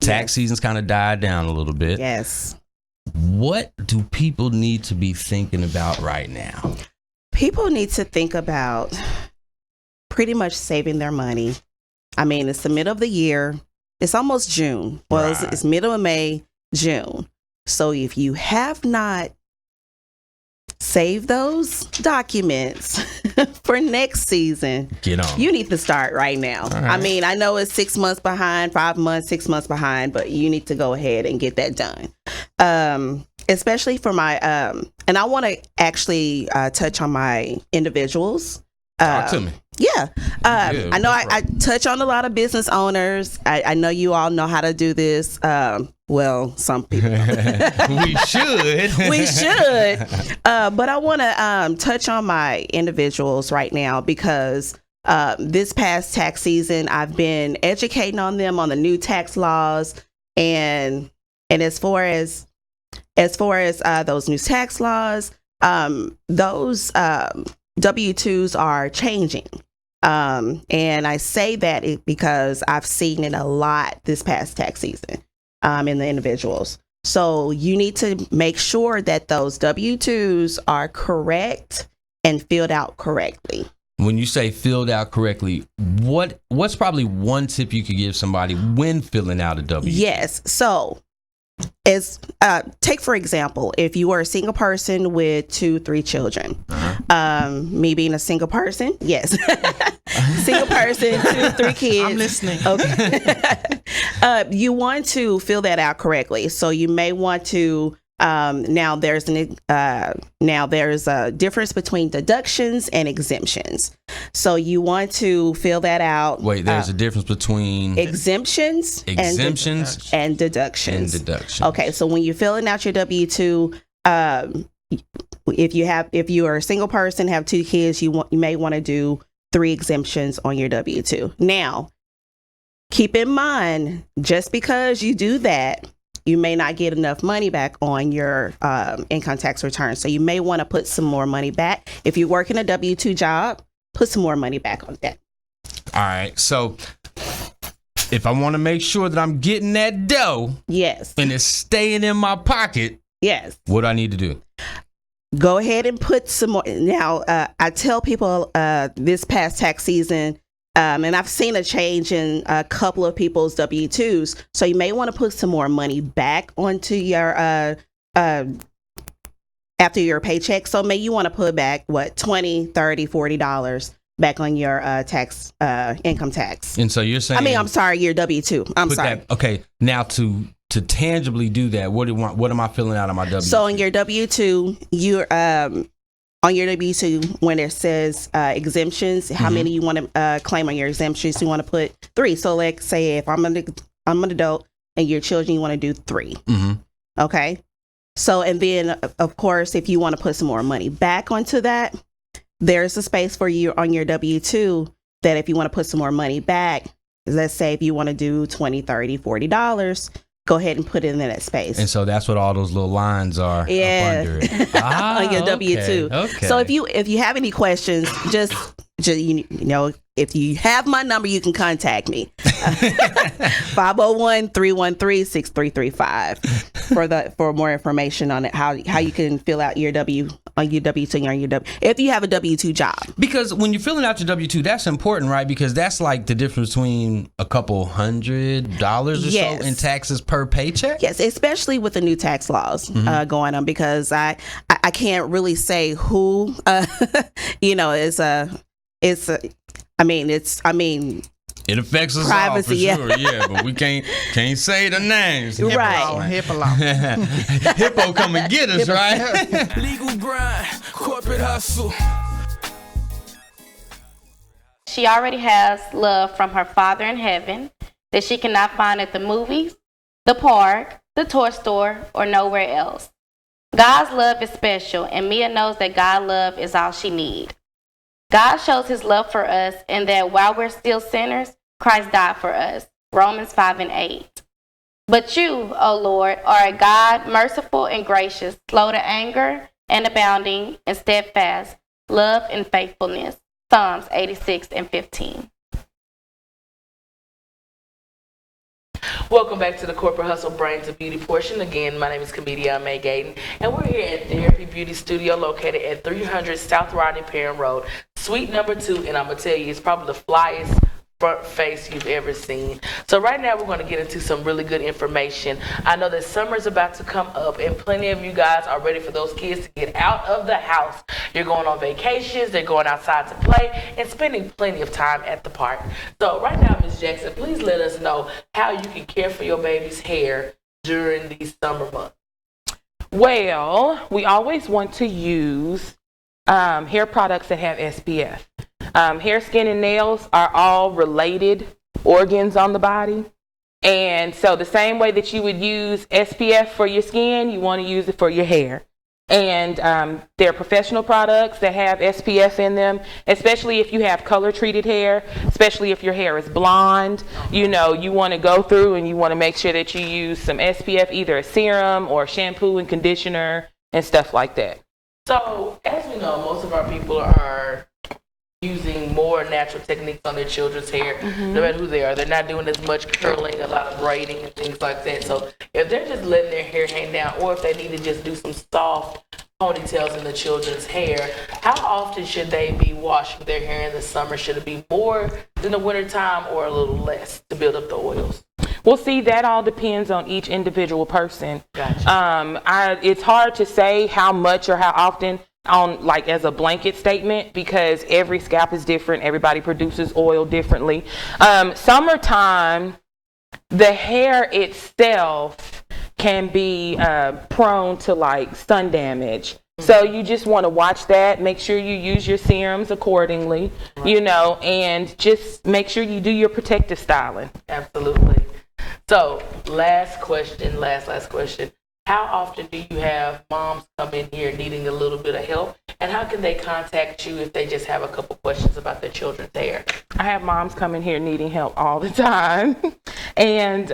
Tax season's kind of died down a little bit. Yes. What do people need to be thinking about right now? People need to think about pretty much saving their money. I mean, it's the middle of the year. It's almost June. Well, it's middle of May, June. So if you have not saved those documents for next season, get on. You need to start right now. Right. I mean, I know it's 6 months behind, 5 months, 6 months behind, but you need to go ahead and get that done. Especially for my, and I want to actually touch on my individuals. Talk to me. Yeah. I know I touch on a lot of business owners. I know you all know how to do this. Well, some people. We should. We should. But I want to touch on my individuals right now because this past tax season, I've been educating on them on the new tax laws, and as far as those new tax laws, those W-2s are changing. And I say that because I've seen it a lot this past tax season in the individuals. So you need to make sure that those W-2s are correct and filled out correctly. When you say filled out correctly, what's probably one tip you could give somebody when filling out a W-2? Yes. So take for example, if you are a single person with 2-3 children, me being a single person, yes, single person, 2-3 kids. I'm listening. Okay. You want to fill that out correctly. So you may want to. Now there's a difference between deductions and exemptions. So you want to fill that out. Wait, there's a difference between exemptions and deductions. Okay, so when you're filling out your W-2, if you are a single person, have 2 kids, you may want to do 3 exemptions on your W-2. Now, keep in mind, just because you do that, you may not get enough money back on your income tax return. So you may want to put some more money back. If you're working a W-2 job, put some more money back on that. All right. So if I want to make sure that I'm getting that dough, yes, and it's staying in my pocket, yes, what do I need to do? Go ahead and put some more. Now, I tell people this past tax season, and I've seen a change in a couple of people's W-2s. So you may want to put some more money back onto your after your paycheck. So may you want to put back $20, $30, $40 back on your income tax. And so you're saying, I'm sorry, your W-2. I'm sorry. Okay, now to tangibly do that, what am I filling out on my W-2? So on your W-2, you're on your W-2, when it says exemptions, how many you want to claim on your exemptions, you want to put 3. So let's say if I'm an adult and your children, you want to do 3. Okay. So, and then of course, if you want to put some more money back onto that, there's a space for you on your W-2 that if you want to put some more money back, let's say if you want to do $20, $30, $40, go ahead and put it in that space. And so that's what all those little lines are up under it. On your W-2. Okay. So if you have any questions, just if you have my number, you can contact me. 501-313-6335 for more information on it, how you can fill out your W-2 on your W if you have a W-2 job. Because when you're filling out your W-2, that's important, right? Because that's like the difference between a couple $100 or so in taxes per paycheck. Yes, especially with the new tax laws going on, because I can't really say who it affects us privacy, all for sure, but we can't say the names. Right. Hippo come and get us, right? Legal grind, corporate hustle. She already has love from her Father in heaven that she cannot find at the movies, the park, the toy store, or nowhere else. God's love is special, and Mia knows that God's love is all she needs. God shows his love for us in that while we're still sinners, Christ died for us. Romans 5:8. But you, O Lord, are a God merciful and gracious, slow to anger and abounding in steadfast love and faithfulness. Psalms 86:15. Welcome back to the Corporate Hustle Brains of Beauty portion. Again, my name is Comedian May Gayden, and we're here at Therapy Beauty Studio located at 300 South Rodney Perrin Road, suite number 2, and I'm going to tell you, it's probably the flyest front face you've ever seen. So right now we're going to get into some really good information. I know that summer's about to come up and plenty of you guys are ready for those kids to get out of the house. You're going on vacations, they're going outside to play and spending plenty of time at the park. So right now, Ms. Jackson, please let us know how you can care for your baby's hair during these summer months. Well, we always want to use hair products that have SPF. Hair, skin, and nails are all related organs on the body. And so the same way that you would use SPF for your skin, you want to use it for your hair. And there are professional products that have SPF in them, especially if you have color treated hair, especially if your hair is blonde. You know, you want to go through and you want to make sure that you use some SPF, either a serum or shampoo and conditioner and stuff like that. So, as we know, most of our people are using more natural techniques on their children's hair, no matter who they are. They're not doing as much curling, a lot of braiding and things like that. So if they're just letting their hair hang down, or if they need to just do some soft ponytails in the children's hair, how often should they be washing their hair in the summer? Should it be more in the wintertime or a little less to build up the oils? Well, see, that all depends on each individual person. Gotcha. It's hard to say how much or how often on like as a blanket statement, because every scalp is different. Everybody produces oil differently. Summertime, the hair itself can be prone to like sun damage. So you just want to watch that. Make sure you use your serums accordingly, you know, and just make sure you do your protective styling. Absolutely. So last question. How often do you have moms come in here needing a little bit of help? And how can they contact you if they just have a couple questions about their children's hair? I have moms come in here needing help all the time. And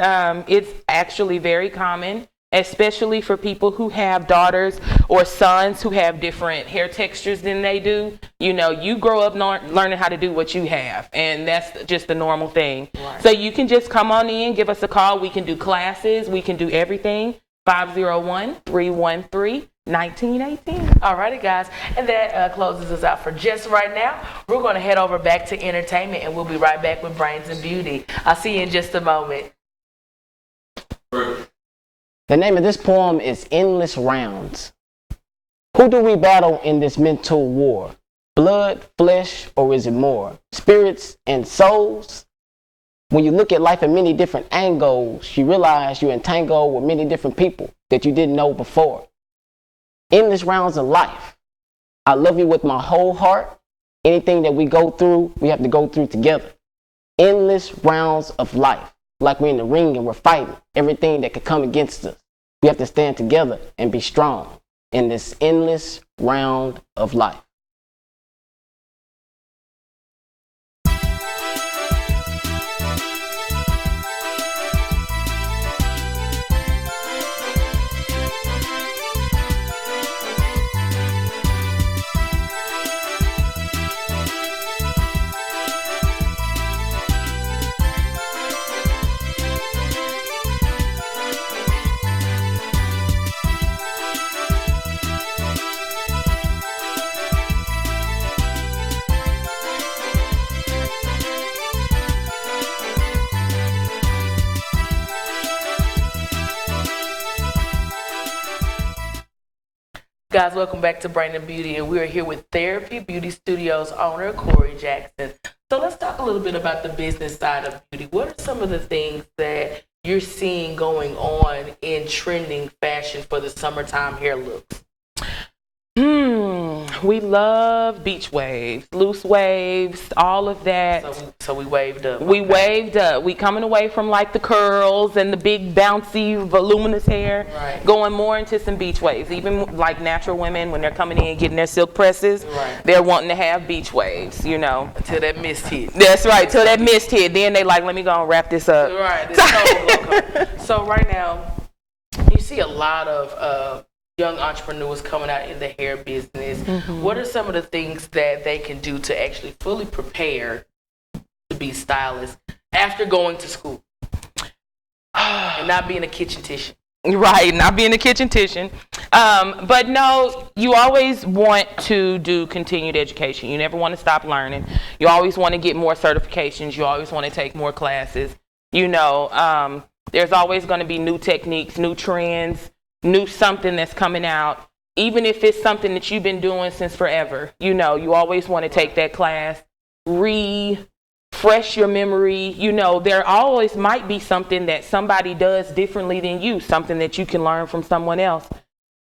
it's actually very common, especially for people who have daughters or sons who have different hair textures than they do. You know, you grow up learning how to do what you have, and that's just the normal thing. Right. So you can just come on in, give us a call. We can do classes. We can do everything. 501-313-1918. Alrighty, guys, and that closes us out for just right now. We're going to head over back to entertainment, and we'll be right back with Brains and Beauty. I'll see you in just a moment. The name of this poem is Endless Rounds. Who do we battle in this mental war? Blood, flesh, or is it more? Spirits and souls? When you look at life at many different angles, you realize you're entangled with many different people that you didn't know before. Endless rounds of life. I love you with my whole heart. Anything that we go through, we have to go through together. Endless rounds of life. Like we're in the ring and we're fighting everything that could come against us. We have to stand together and be strong in this endless round of life. Guys, welcome back to Brain and Beauty, and we're here with Therapy Beauty Studios owner Corey Jackson. So let's talk a little bit about the business side of beauty. What are some of the things that you're seeing going on in trending fashion for the summertime hair looks? We love beach waves, loose waves, all of that. So we waved up. We waved up. We coming away from like the curls and the big bouncy voluminous hair, going more into some beach waves. Even like natural women, when they're coming in getting their silk presses, they're wanting to have beach waves, you know. Until that mist hit. That's right, till that mist hit. Then they like, let me go and wrap this up. Right. So right now, you see a lot of young entrepreneurs coming out in the hair business. What are some of the things that they can do to actually fully prepare to be stylists after going to school and not being a kitchen titian? Right, not being a kitchen titian. But no, you always want to do continued education. You never want to stop learning. You always want to get more certifications. You always want to take more classes. You know, there's always going to be new techniques, new trends, new something that's coming out, even if it's something that you've been doing since forever. You know, you always want to take that class, refresh your memory. You know, there always might be something that somebody does differently than you, something that you can learn from someone else.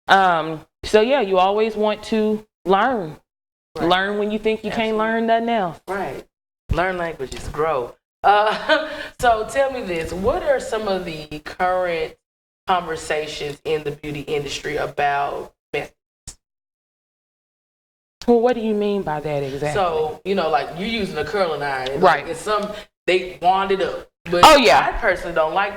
So yeah, you always want to learn Right. Learn when you think you can't learn nothing else. Right. Learn languages, grow. So tell me this, what are some of the current conversations in the beauty industry about methods? Well, what do you mean by that exactly? So, like you're using a curling iron. Right. Like, they wand it up. But Oh, yeah. I personally don't like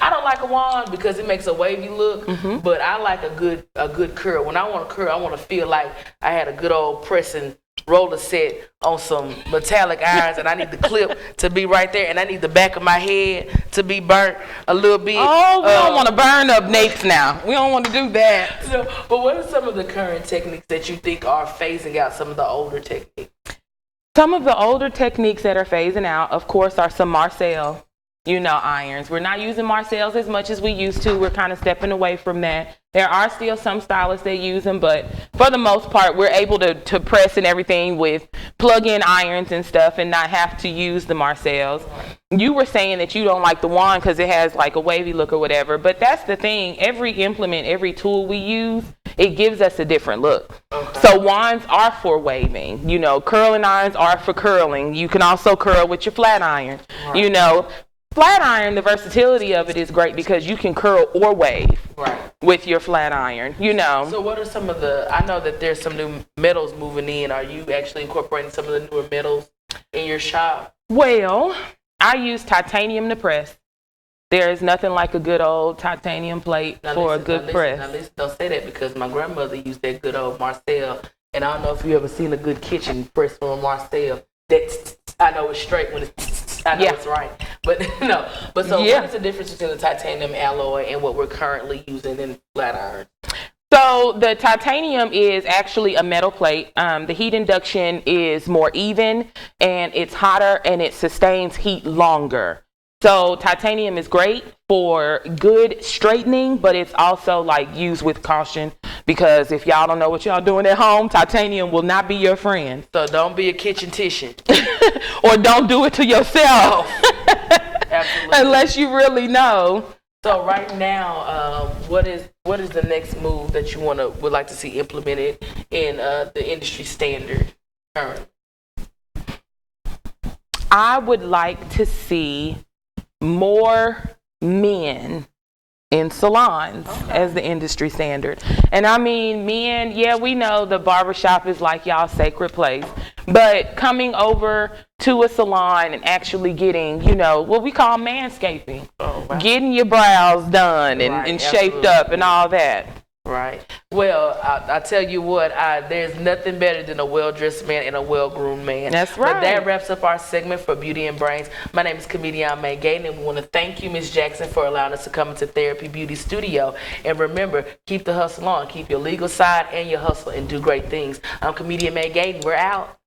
I don't like a wand because it makes a wavy look, but I like a good curl. When I want to curl, I want to feel like I had a good old pressing roller set on some metallic irons, and I need the clip to be right there, and I need the back of my head to be burnt a little bit. Oh, we don't want to burn up napes now. We don't want to do that. So, but what are some of the current techniques that you think are phasing out some of the older techniques? Some of the older techniques that are phasing out, of course, are some Marcel, irons. We're not using Marcels as much as we used to. We're kind of stepping away from that. There are still some stylists that use them, but for the most part, we're able to press and everything with plug-in irons and stuff and not have to use the Marcels. You were saying that you don't like the wand because it has like a wavy look or whatever, but that's the thing. Every implement, every tool we use, it gives us a different look. Okay. So wands are for waving, curling irons are for curling. You can also curl with your flat iron, Right. Flat iron, the versatility of it is great because you can curl or wave with your flat iron, So what are some of I know that there's some new metals moving in. Are you actually incorporating some of the newer metals in your shop? Well, I use titanium to press. There is nothing like a good old titanium plate for a good press. Now listen, don't say that because my grandmother used that good old Marcel, and I don't know if you ever seen a good kitchen press from a Marcel. That I know it's straight when I know it's right, but no. But so what is the difference between the titanium alloy and what we're currently using in flat iron? So the titanium is actually a metal plate. The heat induction is more even and it's hotter and it sustains heat longer. So titanium is great for good straightening, but it's also like used with caution because if y'all don't know what y'all doing at home, titanium will not be your friend. So don't be a kitchen tissue. Or don't do it to yourself. Absolutely. Unless you really know. So right now, what is the next move that you would like to see implemented in the industry standard currently? I would like to see more men in salons as the industry standard. And I mean, men, we know the barbershop is like y'all's sacred place, but coming over to a salon and actually getting, what we call manscaping, getting your brows done and shaped up and all that. Right. Well, I tell you what, there's nothing better than a well-dressed man and a well-groomed man. That's right. But that wraps up our segment for Beauty and Brains. My name is comedian May Gaten, and we want to thank you, Ms. Jackson, for allowing us to come into Therapy Beauty Studio. And remember, keep the hustle on. Keep your legal side and your hustle and do great things. I'm comedian May Gaten. We're out.